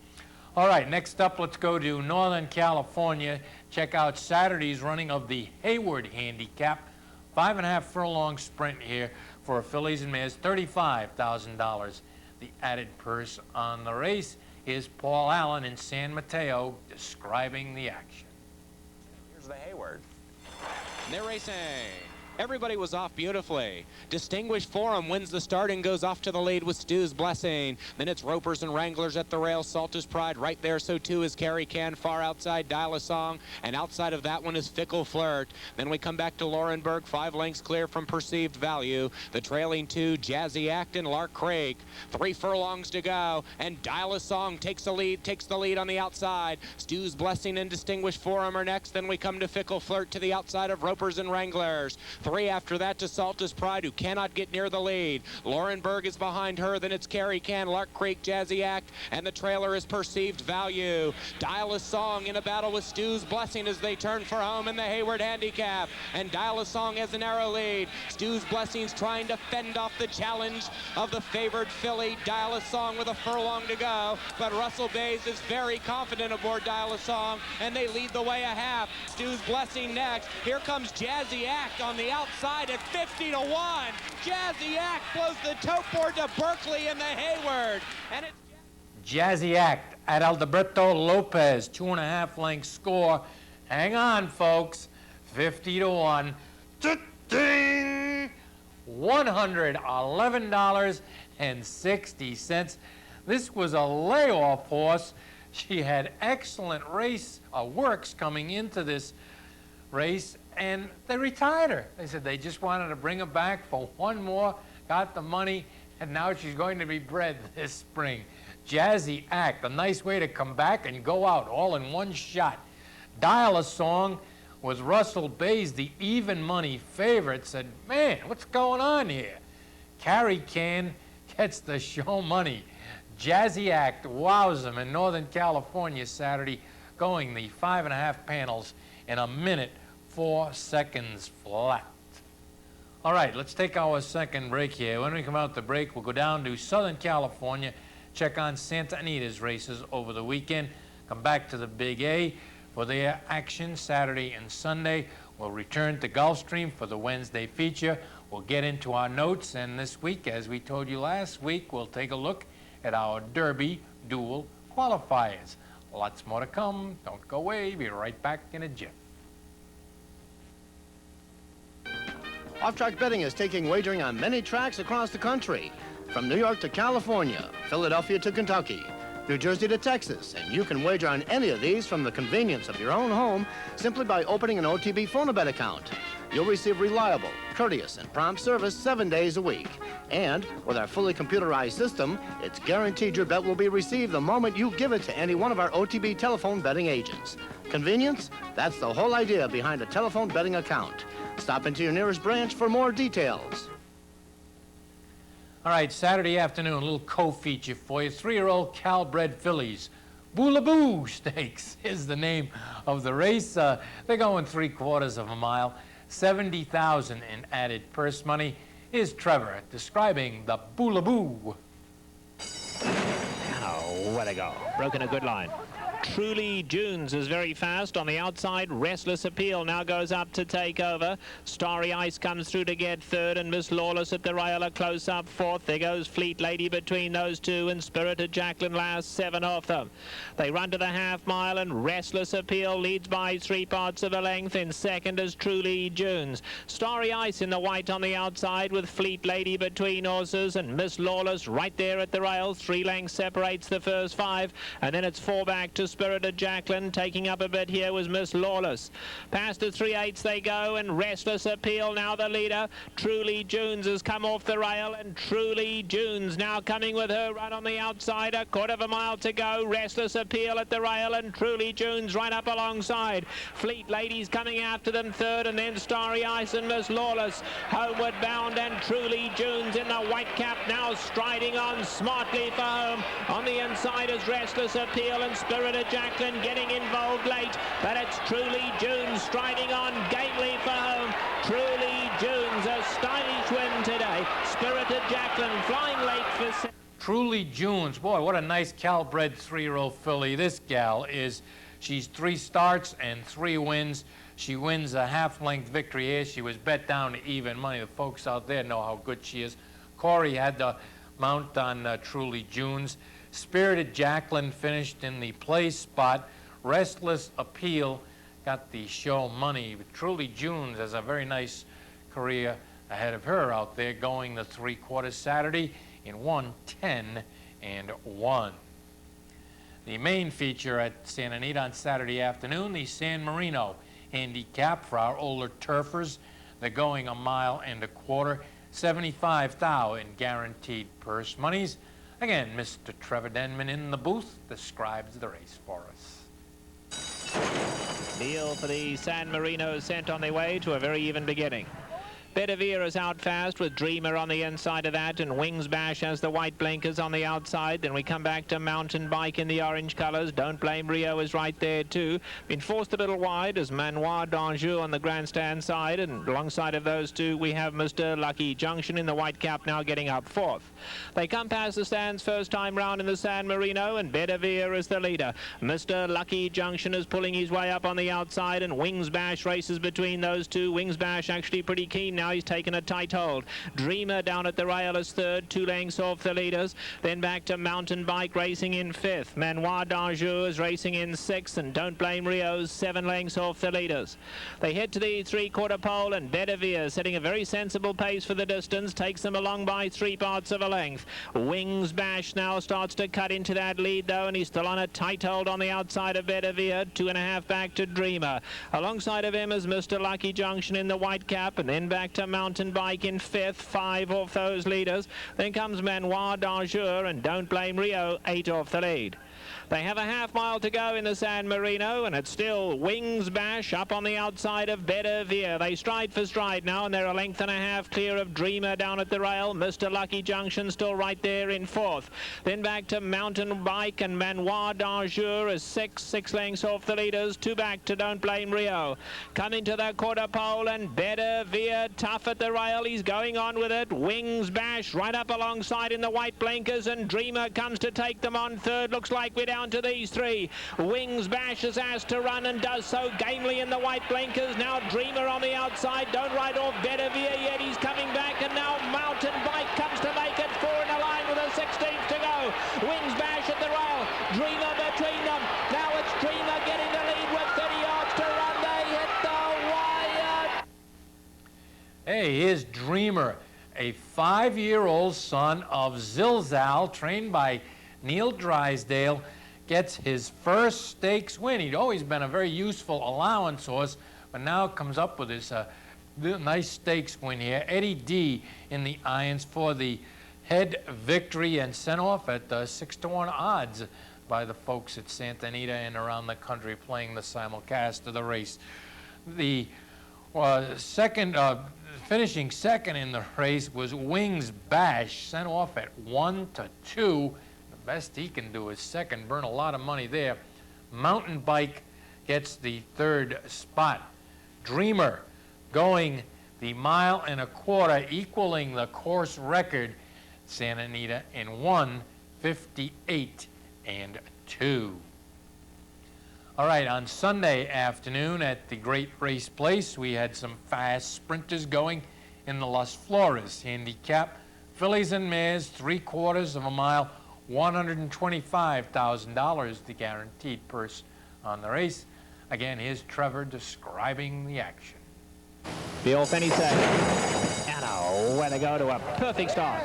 All right, next up, let's go to Northern California. Check out Saturday's running of the Hayward Handicap. 5.5 furlong sprint here for fillies and mares, $35,000. The added purse on the race is Paul Allen in San Mateo describing the action. Here's the Hayward. And they're racing. Everybody was off beautifully. Distinguished Forum wins the start and goes off to the lead with Stu's Blessing. Then it's Ropers and Wranglers at the rail. Salter's Pride right there. So too is Carrie Can. Far outside, Dial a Song. And outside of that one is Fickle Flirt. Then we come back to Laurenburg. 5 lengths clear from Perceived Value. The trailing 2, Jazzy Act and Lark Craig. 3 furlongs to go. And Dial a Song takes the lead on the outside. Stu's Blessing and Distinguished Forum are next. Then we come to Fickle Flirt to the outside of Ropers and Wranglers. 3 after that to Saltus Pride, who cannot get near the lead. Laurenburg is behind her. Then it's Carrie Can, Lark Creek, Jazzy Act, and the trailer is Perceived Value. Dial a Song in a battle with Stu's Blessing as they turn for home in the Hayward Handicap. And Dial a Song has a narrow lead. Stu's Blessing's trying to fend off the challenge of the favored filly, Dial a Song, with a furlong to go. But Russell Bays is very confident aboard Dial a Song, and they lead the way a half. Stu's Blessing next. Here comes Jazzy Act on the outside at 50-1. Jazzy Act blows the tote board to Berkeley in the Hayward. And it's Jazzy Act at Alberto Lopez, 2.5 length score. Hang on, folks. 50-1. $111.60. This was a layoff horse. She had excellent works coming into this race, and they retired her. They said they just wanted to bring her back for one more, got the money, and now she's going to be bred this spring. Jazzy Act, a nice way to come back and go out all in one shot. Dial a Song with Russell Bays, the even money favorite, said, man, what's going on here? Carrie Can gets the show money. Jazzy Act wows them in Northern California Saturday, going the 5.5 panels in 1 minute, 4 seconds flat. All right, let's take our second break here. When we come out the break, we'll go down to Southern California, check on Santa Anita's races over the weekend, come back to the Big A for their action Saturday and Sunday. We'll return to Gulfstream for the Wednesday feature. We'll get into our notes, and this week, as we told you last week, we'll take a look at our Derby dual qualifiers. Lots more to come. Don't go away. Be right back in a jiff. Off-Track Betting is taking wagering on many tracks across the country, from New York to California, Philadelphia to Kentucky, New Jersey to Texas, and you can wager on any of these from the convenience of your own home simply by opening an OTB Phonabet account. You'll receive reliable, courteous, and prompt service 7 days a week. And with our fully computerized system, it's guaranteed your bet will be received the moment you give it to any one of our OTB telephone betting agents. Convenience? That's the whole idea behind a telephone betting account. Stop into your nearest branch for more details. All right, Saturday afternoon, a little co-feature for you. 3-year-old Cal-bred fillies. Boolaboo Stakes is the name of the race. They're going 3/4 of a mile. 70,000 in added purse money. Here's Trevor describing the Boolaboo. Oh, what a go. Broken a good line. Truly Junes is very fast on the outside. Restless Appeal now goes up to take over. Starry Ice comes through to get third, and Miss Lawless at the rail are close up fourth. There goes Fleet Lady between those two, and Spirited Jacqueline last 7 off them. They run to the half mile, and Restless Appeal leads by 3/4 of a length. In second is Truly Junes. Starry Ice in the white on the outside with Fleet Lady between horses, and Miss Lawless right there at the rail. 3 lengths separates the first 5, and then it's 4 back to Spirited Jacqueline. Taking up a bit here was Miss Lawless. Past the 3/8 they go, and Restless Appeal now the leader. Truly Junes has come off the rail, and Truly Junes now coming with her run on the outside. 1/4 of a mile to go. Restless Appeal at the rail, and Truly Junes right up alongside. Fleet Lady's coming after them third, and then Starry Ice and Miss Lawless homeward bound, and Truly Junes in the white cap now striding on smartly for home. On the inside is Restless Appeal, and Spirited Jacqueline getting involved late, but it's Truly Junes striding on gamely for home. Truly Junes, a stylish win today. Spirited Jacqueline flying late for... Truly Junes, boy, what a nice Cal-bred 3-year-old filly this gal is. She's 3 starts and 3 wins. She wins a half-length victory here. She was bet down to even money. The folks out there know how good she is. Corey had the mount on Truly Junes. Spirited Jacqueline finished in the place spot. Restless Appeal got the show money. But Truly Junes has a very nice career ahead of her out there, going the 3/4 Saturday in 1:10-1. The main feature at Santa Anita on Saturday afternoon, the San Marino handicap for our older turfers. They're going 1.25 miles, 75,000 in guaranteed purse monies. Again, Mr. Trevor Denman in the booth describes the race for us. Deal for the San Marino sent on their way to a very even beginning. Bedivere is out fast with Dreamer on the inside of that, and Wings Bash has the white blinkers on the outside. Then we come back to Mountain Bike in the orange colors. Don't Blame Rio is right there too. Been forced a little wide as Manoir d'Anjou on the grandstand side, and alongside of those two we have Mr. Lucky Junction in the white cap now getting up fourth. They come past the stands first time round in the San Marino, and Bedivere is the leader. Mr. Lucky Junction is pulling his way up on the outside, and Wings Bash races between those two. Wings Bash actually pretty keen now. He's taken a tight hold. Dreamer down at the rail is third, 2 lengths off the leaders. Then back to Mountain Bike racing in 5th. Manoir d'Anjou is racing in 6th, and Don't Blame Rio's 7 lengths off the leaders. They head to the 3/4 pole, and Bedivere setting a very sensible pace for the distance, takes them along by 3/4 of a length. Wings Bash now starts to cut into that lead though, and he's still on a tight hold on the outside of Bedivere, 2.5 back to Dreamer. Alongside of him is Mr. Lucky Junction in the white cap, and then back to Mountain Bike in 5th, 5 off those leaders. Then comes Manoir d'Anjou, and Don't Blame Rio, 8 off the lead. They have a half mile to go in the San Marino, and it's still Wings Bash up on the outside of Bedivere. They stride for stride now, and they're 1.5 lengths clear of Dreamer down at the rail. Mr. Lucky Junction still right there in 4th. Then back to Mountain Bike, and Manoir d'Anjou is 6 lengths off the leaders. 2 back to Don't Blame Rio. Coming to the quarter pole, and Bedivere tough at the rail. He's going on with it. Wings Bash right up alongside in the white blinkers, and Dreamer comes to take them on third. Looks like we're down to these three. Wings Bash is asked to run and does so gamely in the white blinkers. Now Dreamer on the outside. Don't ride off Bedivere yet. He's coming back, and now Mountain Bike comes to make it. 4 in a line with a 16th to go. Wings Bash at the rail. Dreamer between them. Now it's Dreamer getting the lead with 30 yards to run. They hit the wire. Hey, here's Dreamer, a 5-year-old son of Zilzal, trained by Neil Drysdale, gets his first stakes win. He'd always been a very useful allowance horse, but now comes up with this nice stakes win here. Eddie D in the irons for the head victory, and sent off at 6-to-1 odds by the folks at Santa Anita and around the country playing the simulcast of the race. The finishing second in the race was Wings Bash, sent off at 1-2. The best he can do is second, burn a lot of money there. Mountain Bike gets the third spot. Dreamer going the 1.25 miles, equaling the course record, Santa Anita, in 1:58 and 2. All right, on Sunday afternoon at the Great Race Place, we had some fast sprinters going in the Las Flores handicap. Fillies and mares, 3/4 mile, $125,000, the guaranteed purse on the race. Again, here's Trevor describing the action. Bill Finney second. And away they go to a perfect start.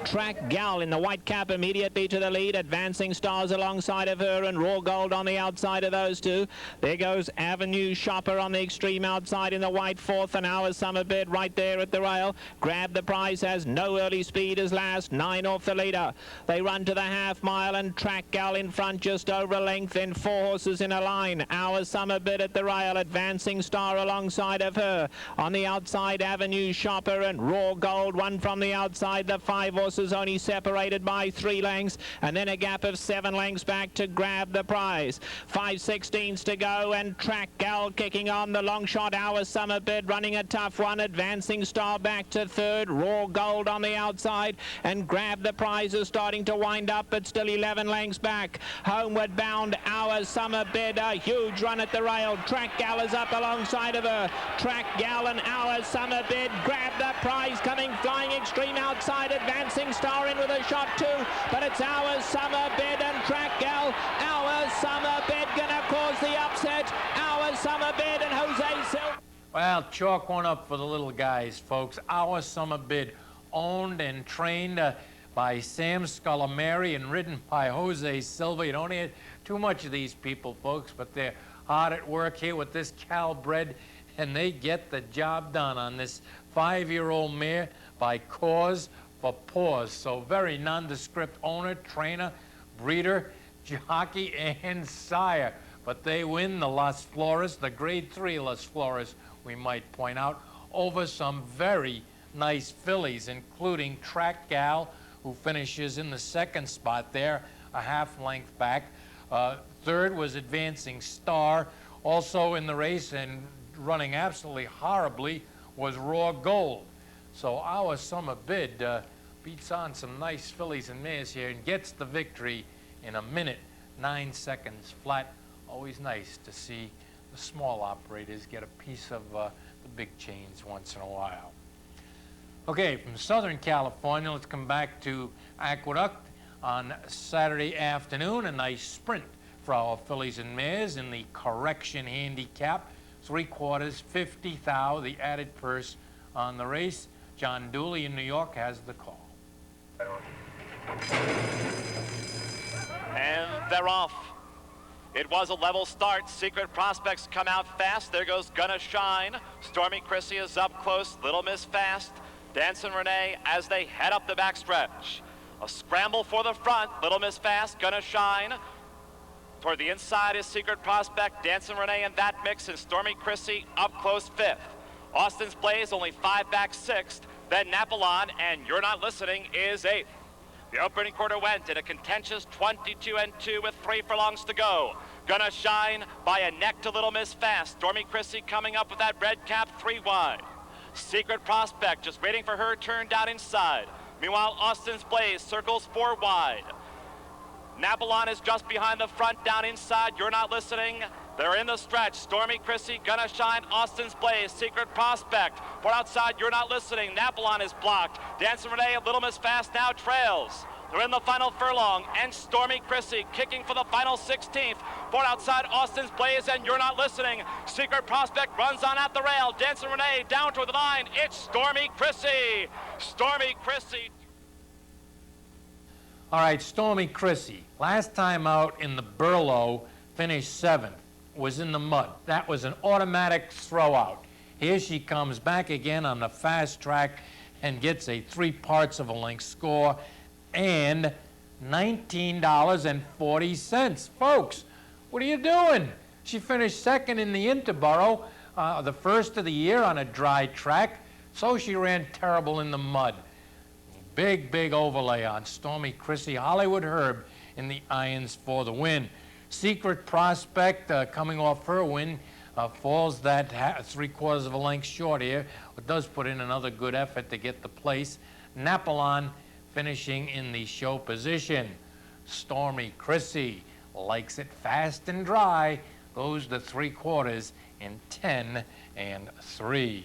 Track Gal in the white cap immediately to the lead. Advancing Stars alongside of her, and Raw Gold on the outside of those two. There goes Avenue Shopper on the extreme outside in the white fourth, and Our Summer Bid right there at the rail. Grab the Prize has no early speed as last. 9 off the leader. They run to the half mile, and Track Gal in front just over a length, then 4 horses in a line. Our Summer Bid at the rail. Advancing Star alongside of her. On the outside, Avenue Shopper and Raw Gold, one from the outside. The 5 horses only separated by 3 lengths, and then a gap of 7 lengths back to Grab the Prize. 5/16 to go, and Track Gal kicking on. The long shot, Our Summer Bid running a tough one. Advancing Star back to third. Raw Gold on the outside, and Grab the Prize is starting to wind up, but still 11 lengths back. Homeward bound, Our Summer Bid, a huge run at the rail. Track Gal is up alongside of her. Track Gal and Our Summer Bid. Grab the Prize coming flying extreme outside. Advancing Star in with a shot too, but it's Our Summer Bid and Track Gal. Our Summer Bid gonna cause the upset. Our Summer Bid and Jose Silva. Well, chalk one up for the little guys, folks. Our Summer Bid, owned and trained by Sam Scalamari and ridden by Jose Silva. You don't hear too much of these people, folks, but they're hard at work here with this Cal bred, and they get the job done on this 5-year-old mare by Cause for Paws. So very nondescript owner, trainer, breeder, jockey, and sire. But they win the Las Flores, the Grade 3 Las Flores, we might point out, over some very nice fillies, including Track Gal, who finishes in the second spot there, a half length back. Third was Advancing Star. Also in the race and running absolutely horribly was Raw Gold. So Our Summer Bid beats on some nice fillies and mares here and gets the victory in 1 minute, 9 seconds flat. Always nice to see the small operators get a piece of the big chains once in a while. Okay, from Southern California, let's come back to Aqueduct on Saturday afternoon. A nice sprint for our fillies and mares in the Correction handicap. 3/4, 50 thou, the added purse on the race. John Dooley in New York has the call. And they're off. It was a level start. Secret Prospects come out fast. There goes Gonna Shine. Stormy Chrissy is up close. Little Miss Fast. Dancing Renee as they head up the backstretch. A scramble for the front. Little Miss Fast, Gonna Shine. Toward the inside is Secret Prospect, Dancing Renee in that mix, and Stormy Chrissy up close 5th. Austin's Blaze only 5 back 6th. Then Napoleon and You're Not Listening is 8th. The opening quarter went in a contentious 22-2 with 3 furlongs to go. Gonna Shine by a neck to Little Miss Fast. Stormy Chrissy coming up with that red cap 3 wide. Secret Prospect just waiting for her turn down inside. Meanwhile, Austin's Blaze circles 4 wide. Napoleon is just behind the front down inside. You're Not Listening. They're in the stretch. Stormy Chrissy, Gonna Shine, Austin's Blaze, Secret Prospect. For outside, You're Not Listening. Napoleon is blocked. Dancing Renee, Little Miss Fast now trails. They're in the final furlong, and Stormy Chrissy kicking for the final 16th. For outside, Austin's Blaze and You're Not Listening. Secret Prospect runs on at the rail. Dancing Renee down toward the line. It's Stormy Chrissy. Stormy Chrissy. All right, Stormy Chrissy. Last time out in the Burlo, finished 7th. Was in the mud. That was an automatic throwout. Here she comes back again on the fast track and gets a 3/4 of a length score and $19.40. Folks, what are you doing? She finished 2nd in the Interborough, the first of the year on a dry track, so she ran terrible in the mud. Big, big overlay on Stormy Chrissy. Hollywood Herb in the irons for the win. Secret Prospect, coming off her win, falls that 3/4 of a length short here, but does put in another good effort to get the place. Napoleon finishing in the show position. Stormy Chrissy likes it fast and dry, goes to 3/4 in 10 and 3.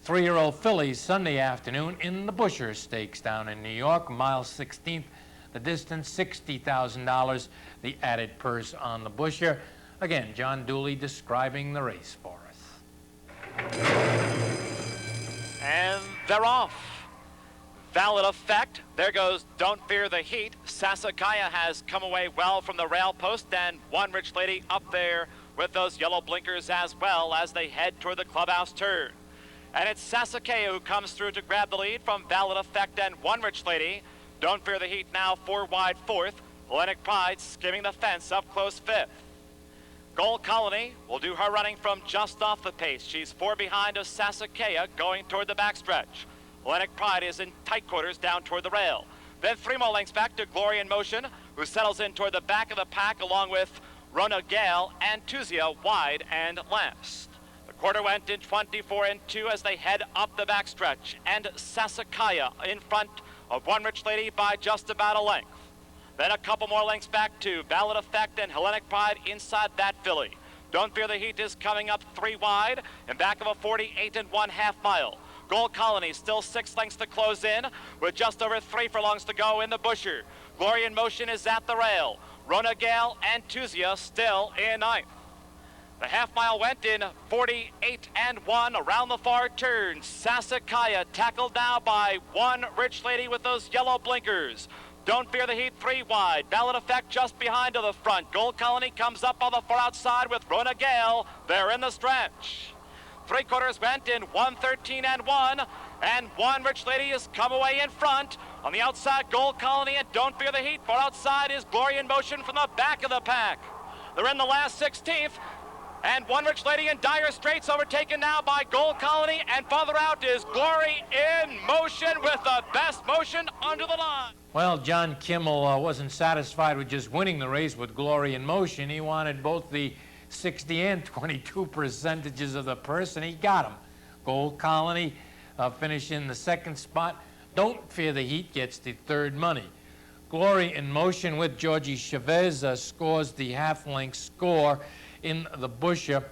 3-year-old fillies Sunday afternoon in the Busher Stakes down in New York, mile 16th. The distance, $60,000, the added purse on the Busher. Again, John Dooley describing the race for us. And they're off. Valid Effect. There goes Don't Fear the Heat. Sassicaia has come away well from the rail post, and One Rich Lady up there with those yellow blinkers as well as they head toward the clubhouse turn. And it's Sassicaia who comes through to grab the lead from Valid Effect and One Rich Lady. Don't Fear the Heat now 4 wide 4th. Hellenic Pride skimming the fence up close 5th. Gold Colony will do her running from just off the pace. She's 4 behind of Sassicaia going toward the backstretch. Hellenic Pride is in tight quarters down toward the rail. Then 3 more lengths back to Glory in Motion, who settles in toward the back of the pack along with Rona Gale and Tuzia wide and last. The quarter went in 24 and 2 as they head up the backstretch, and Sassicaia in front of One Rich Lady by just about a length. Then a couple more lengths back to Valid Effect and Hellenic Pride inside that filly. Don't Fear the Heat is coming up 3 wide and back of a 48 1/2 mile. Gold Colony still 6 lengths to close in with just over 3 furlongs to go in the Busher. Glory in Motion is at the rail. Rona Gale and Tuzia still in 9th. The half-mile went in 48 1 around the far turn. Sassicaia tackled now by One Rich Lady with those yellow blinkers. Don't Fear the Heat 3 wide. Valid Effect just behind to the front. Gold Colony comes up on the far outside with Rona Gale. They're in the stretch. 3/4 went in 113 1, and One Rich Lady has come away in front. On the outside, Gold Colony and Don't Fear the Heat. Far outside is Glory in Motion from the back of the pack. They're in the last 16th. And One Rich Lady in dire straits, overtaken now by Gold Colony, and farther out is Glory in Motion with the best motion under the line. Well, John Kimmel wasn't satisfied with just winning the race with Glory in Motion. He wanted both the 60 and 22 percentages of the purse, and he got them. Gold Colony finished in the 2nd spot. Don't Fear the Heat gets the 3rd money. Glory in Motion with Georgie Chavez scores the half-length score in the Busher.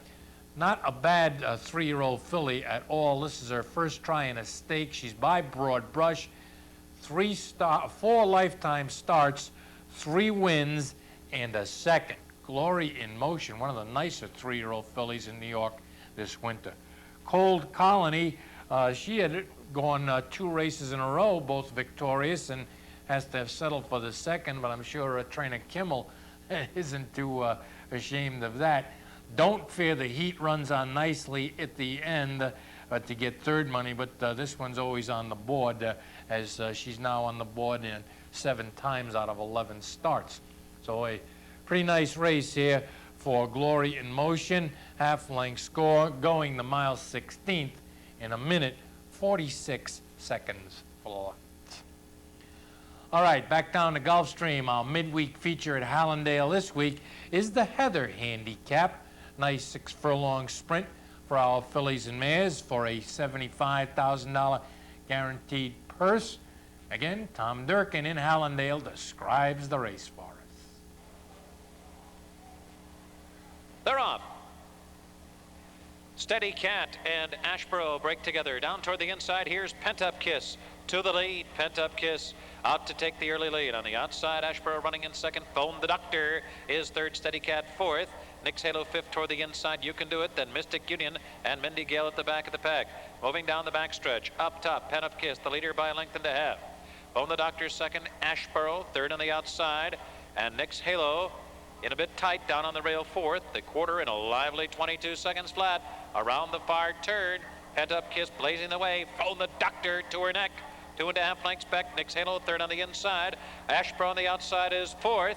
Not a bad 3-year-old filly at all. This is her first try in a stake. She's by Broad Brush. 4 lifetime starts, 3 wins, and a 2nd. Glory in Motion, one of the nicer 3-year-old fillies in New York this winter. Gold Colony, she had gone 2 races in a row, both victorious, and has to have settled for the 2nd, but I'm sure trainer Kimmel isn't too ashamed of that. Don't Fear the Heat runs on nicely at the end to get 3rd money, but this one's always on the board as she's now on the board in 7 times out of 11 starts. So a pretty nice race here for Glory in Motion. Half-length score going the mile 16th in 1 minute 46 seconds flat. All right, back down to Gulfstream. Our midweek feature at Hallandale this week is the Heather Handicap. Nice 6 furlong sprint, for our fillies and mares for a $75,000 guaranteed purse. Again, Tom Durkin in Hallandale describes the race for us. They're off. Steady Cat and Ashboro break together. Down toward the inside, here's Pent Up Kiss to the lead. Pent Up Kiss out to take the early lead. On the outside, Ashboro running in second. Phone the Doctor is third. Steady Cat fourth. Nick's Halo fifth toward the inside. You Can Do It. Then Mystic Union and Mindy Gale at the back of the pack. Moving down the backstretch. Up top, Pent Up Kiss, the leader by a length and a half. Phone the Doctor second. Ashboro third on the outside. And Nick's Halo in a bit tight down on the rail fourth. The quarter in a lively 22 seconds flat. Around the far turn, Pent Up Kiss blazing the way. Phone the Doctor to her neck. 2.5 lengths back. Nick's Halo third on the inside. Ashboro on the outside is fourth.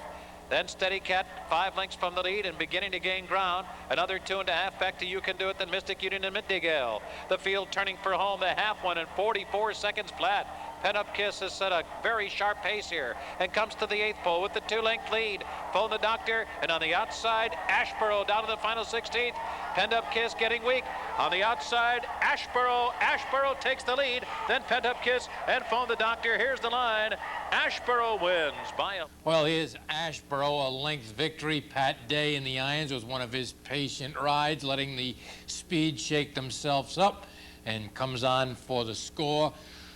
Then Steady Cat 5 lengths from the lead and beginning to gain ground. Another 2.5 back to You Can Do It. Then Mystic Union and Mindy Gale. The field turning for home. The half one in 44 seconds flat. Pent Up Kiss has set a very sharp pace here and comes to the 8th pole with the 2-length lead. Phone the Doctor, and on the outside, Ashboro down to the final 16th. Pent Up Kiss getting weak. On the outside, Ashboro. Ashboro takes the lead. Then Pent Up Kiss and Phone the Doctor. Here's the line. Ashboro wins by a... Well, here's Ashboro, a length victory. Pat Day in the irons was one of his patient rides, letting the speed shake themselves up, and comes on for the score.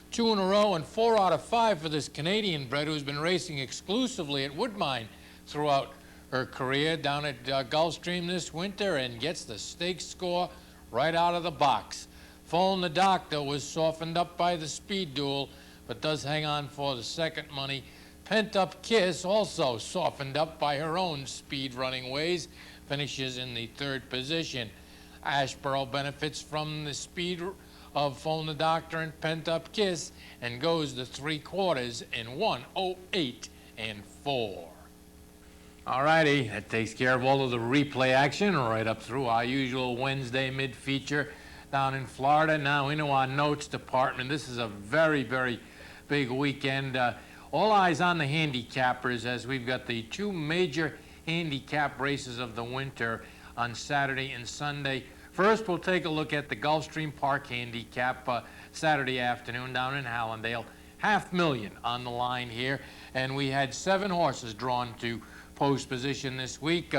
2 in a row and 4 out of 5 for this Canadian bred who's been racing exclusively at Woodbine throughout her career down at Gulfstream this winter, and gets the stakes score right out of the box. Phone the Doctor was softened up by the speed duel, but does hang on for the second money. Pent Up Kiss, also softened up by her own speed running ways, finishes in the 3rd position. Ashboro benefits from the speed of Phone the Doctor and Pent Up Kiss and goes the 3/4 in 1:08 and 4. All righty, that takes care of all of the replay action right up through our usual Wednesday mid-feature down in Florida. Now into our notes department. This is a very, very big weekend. All eyes on the handicappers as we've got the 2 major handicap races of the winter on Saturday and Sunday. First, we'll take a look at the Gulfstream Park Handicap Saturday afternoon down in Hallandale. $500,000 on the line here, and we had 7 horses drawn to post position this week.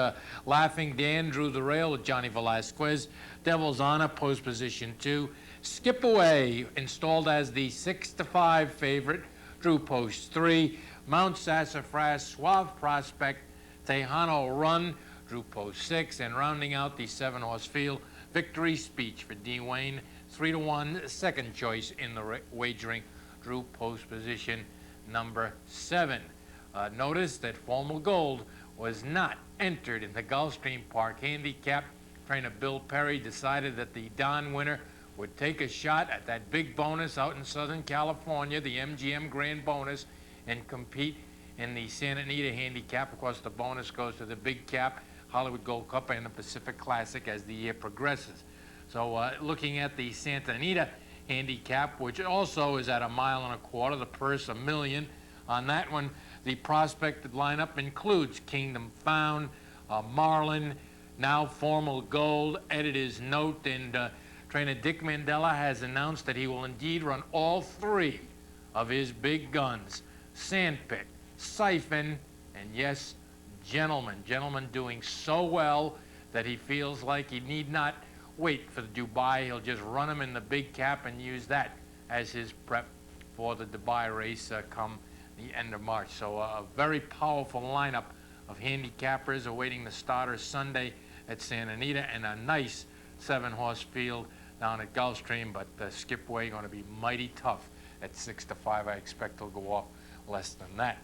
Laughing Dan drew the rail with Johnny Velasquez. Devil's Honor, post position 2. Skip Away, installed as the 6-5 favorite, drew post 3. Mount Sassafras, Suave Prospect, Tejano Run, drew post 6. And rounding out the 7-horse field, Victory Speech for D. Wayne, 3-1, second choice in the wagering, drew post position number 7. Notice that Formula Gold was not entered in the Gulfstream Park Handicap. Trainer Bill Perry decided that the Don winner would take a shot at that big bonus out in Southern California, the MGM Grand Bonus, and compete in the Santa Anita Handicap. Of course, the bonus goes to the Big Cap, Hollywood Gold Cup, and the Pacific Classic as the year progresses. So looking at the Santa Anita Handicap, which also is at 1.25 miles, the purse $1 million. On that one, the prospected lineup includes Kingdom Found, Marlin, now Formal Gold, Editor's Note, and trainer Dick Mandela has announced that he will indeed run all 3 of his big guns: Sandpit, Siphon, and yes, Gentleman. Gentleman doing so well that he feels like he need not wait for the Dubai. He'll just run him in the Big Cap and use that as his prep for the Dubai race come the end of March. So a very powerful lineup of handicappers awaiting the starters Sunday at Santa Anita, and a nice 7-horse field down at Gulfstream, but Skipway going to be mighty tough at 6-5. I expect he'll go off less than that.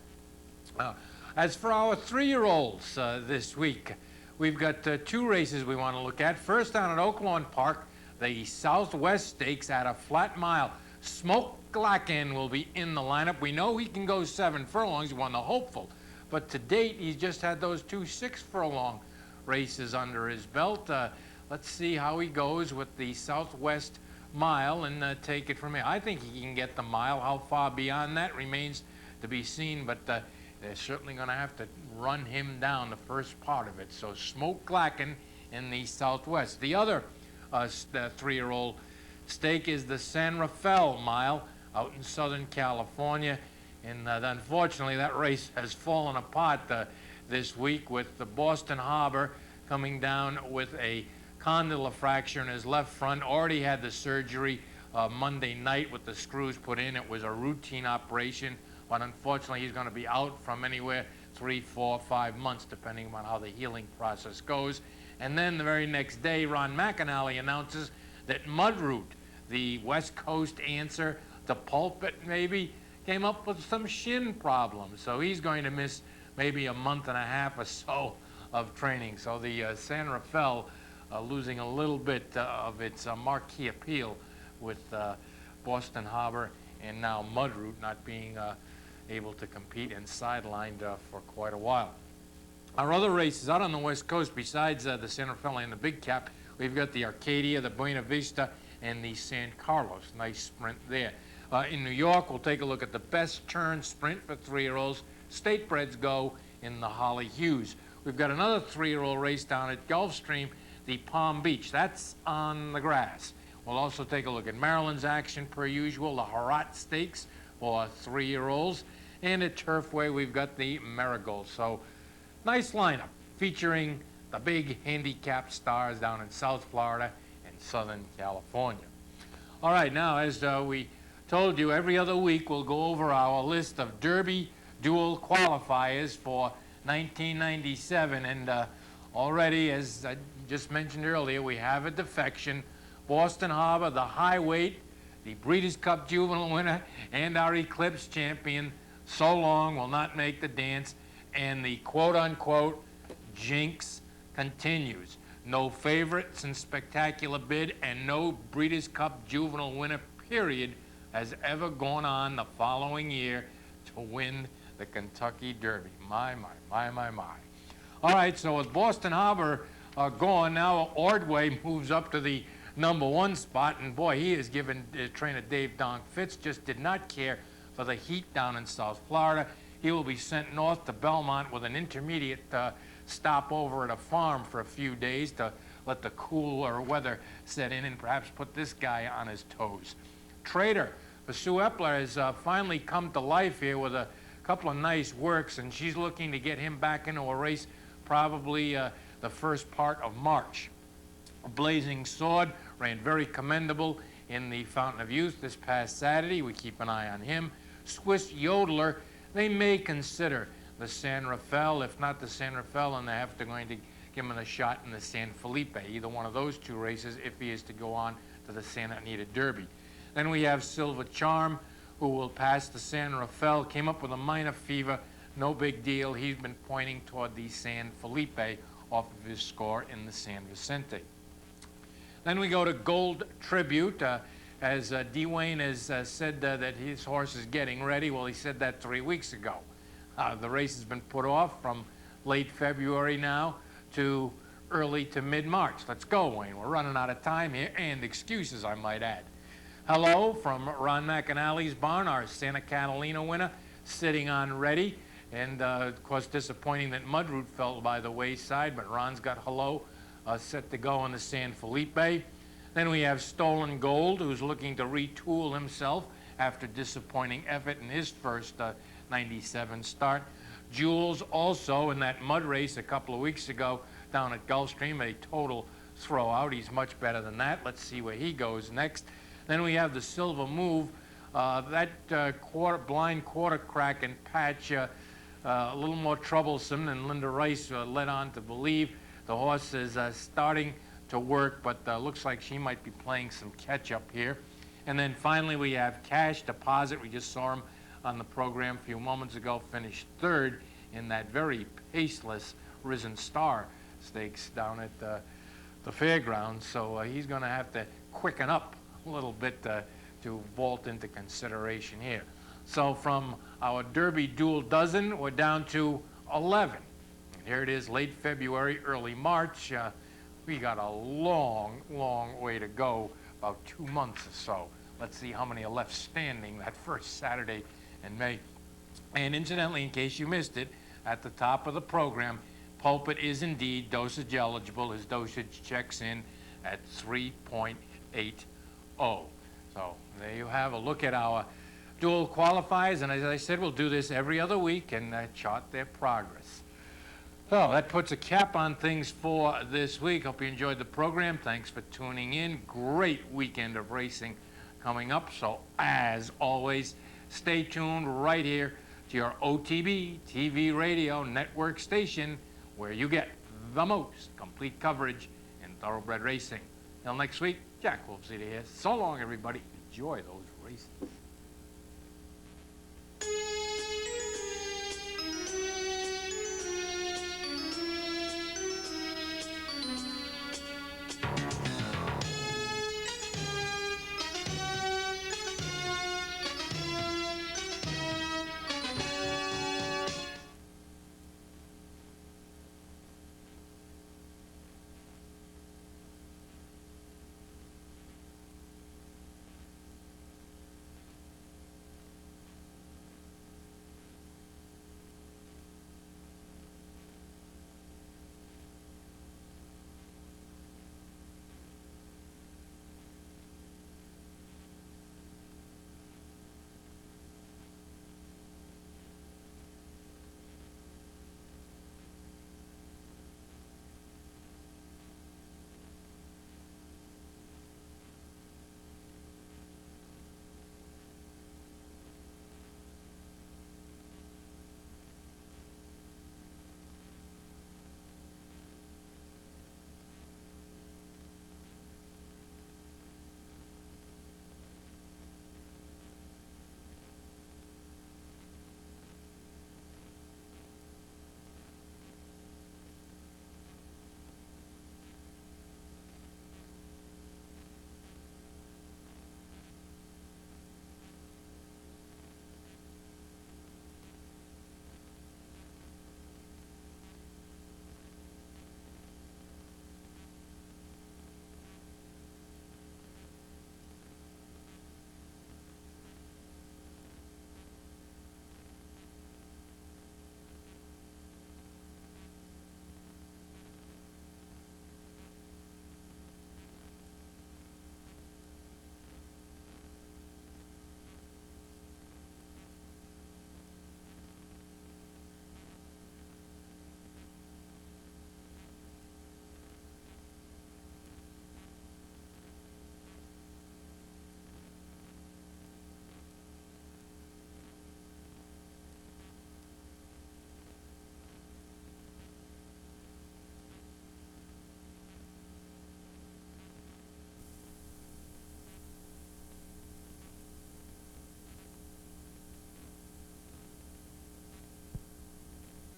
As for our 3-year-olds this week, we've got 2 races we want to look at. First, down at Oaklawn Park, the Southwest Stakes at a flat mile. Smoke Glacken will be in the lineup. We know he can go 7 furlongs. He won the Hopeful. But to date, he's just had those 2 6-furlong races under his belt. Let's see how he goes with the Southwest Mile and take it from here. I think he can get the mile. How far beyond that remains to be seen, but they're certainly going to have to run him down the first part of it. So Smoke Glacken in the Southwest. The other the 3-year-old stake is the San Rafael Mile out in Southern California. And unfortunately, that race has fallen apart this week with the Boston Harbor coming down with a condylar fracture in his left front. Already had the surgery Monday night with the screws put in. It was a routine operation, but unfortunately, he's going to be out from anywhere 3, 4, 5 months, depending on how the healing process goes. And then the very next day, Ron McAnally announces that Mudroot, the West Coast answer to Pulpit, maybe, came up with some shin problems. So he's going to miss maybe a month and a half or so of training. So the San Rafael losing a little bit of its marquee appeal with Boston Harbor, and now Mudroot not being able to compete and sidelined for quite a while. Our other races out on the West Coast, besides the San Rafael and the Big Cap, we've got the Arcadia, the Buena Vista, and the San Carlos. Nice sprint there. In New York, we'll take a look at the best turn sprint for 3-year-olds. Statebreds go in the Holly Hughes. We've got another 3-year-old race down at Gulfstream, the Palm Beach. That's on the grass. We'll also take a look at Maryland's action, per usual, the Herat Stakes for 3-year-olds. And at Turfway, we've got the Marigold. So, nice lineup featuring the big handicap stars down in South Florida and Southern California. All right, now, as we told you, every other week we'll go over our list of Derby dual qualifiers for 1997. And already, as I just mentioned earlier, we have a defection. Boston Harbor, the high weight, the Breeders' Cup Juvenile winner, and our Eclipse champion, so long will not make the dance. And the quote-unquote jinx continues. No favorites in Spectacular Bid and no Breeders' Cup Juvenile winner, period, has ever gone on the following year to win the Kentucky Derby. My. All right, so with Boston Harbor gone, now Ordway moves up to the #1 spot, and boy, he has given trainer Dave Donk Fitz just did not care for the heat down in South Florida. He will be sent north to Belmont with an intermediate stopover at a farm for a few days to let the cooler weather set in and perhaps put this guy on his toes. Trader for Sue Epler has finally come to life here with a couple of nice works, and she's looking to get him back into a race probably the first part of March. Blazing Sword ran very commendable in the Fountain of Youth this past Saturday. We keep an eye on him. Swiss Yodeler, they may consider the San Rafael. If not the San Rafael, and they have to going to give him a shot in the San Felipe, either one of those two races if he is to go on to the Santa Anita Derby. Then we have Silver Charm, who will pass the San Rafael. Came up with a minor fever, no big deal. He's been pointing toward the San Felipe off of his score in the San Vicente. Then we go to Gold Tribute. As Dwayne has said that his horse is getting ready. Well, he said that 3 weeks ago. The race has been put off from late February now to early to mid-March. Let's go, Wayne. We're running out of time here, and excuses, I might add. Hello from Ron McAnally's barn, our Santa Catalina winner, sitting on ready. And, of course, disappointing that Mudroot fell by the wayside, but Ron's got Hello set to go on the San Felipe. Then we have Stolen Gold, who's looking to retool himself after disappointing effort in his first 97 start. Jules also in that mud race a couple of weeks ago down at Gulfstream, a total throwout. He's much better than that. Let's see where he goes next. Then we have the Silver Move. That blind quarter crack and patch, a little more troublesome than Linda Rice led on to believe. The horse is starting to work, but looks like she might be playing some catch-up here. And then finally we have Cash Deposit. We just saw him on the program a few moments ago, finished third in that very paceless Risen Star Stakes down at the fairgrounds. So he's going to have to quicken up a little bit to vault into consideration here. So from our Derby Dual Dozen, we're down to 11. And here it is, late February, early March. We got a long, long way to go, about 2 months or so. Let's see how many are left standing that first Saturday in May. And incidentally, in case you missed it, at the top of the program, Pulpit is indeed dosage eligible. His dosage checks in at 3.80. So there you have a look at our dual qualifiers, and as I said, we'll do this every other week and chart their progress. So that puts a cap on things for this week. Hope you enjoyed the program. Thanks for tuning in. Great weekend of racing coming up. So as always, stay tuned right here to your OTB TV radio network station, where you get the most complete coverage in thoroughbred racing. Till next week, Jack Wolfsita here. So long, everybody. Enjoy those races.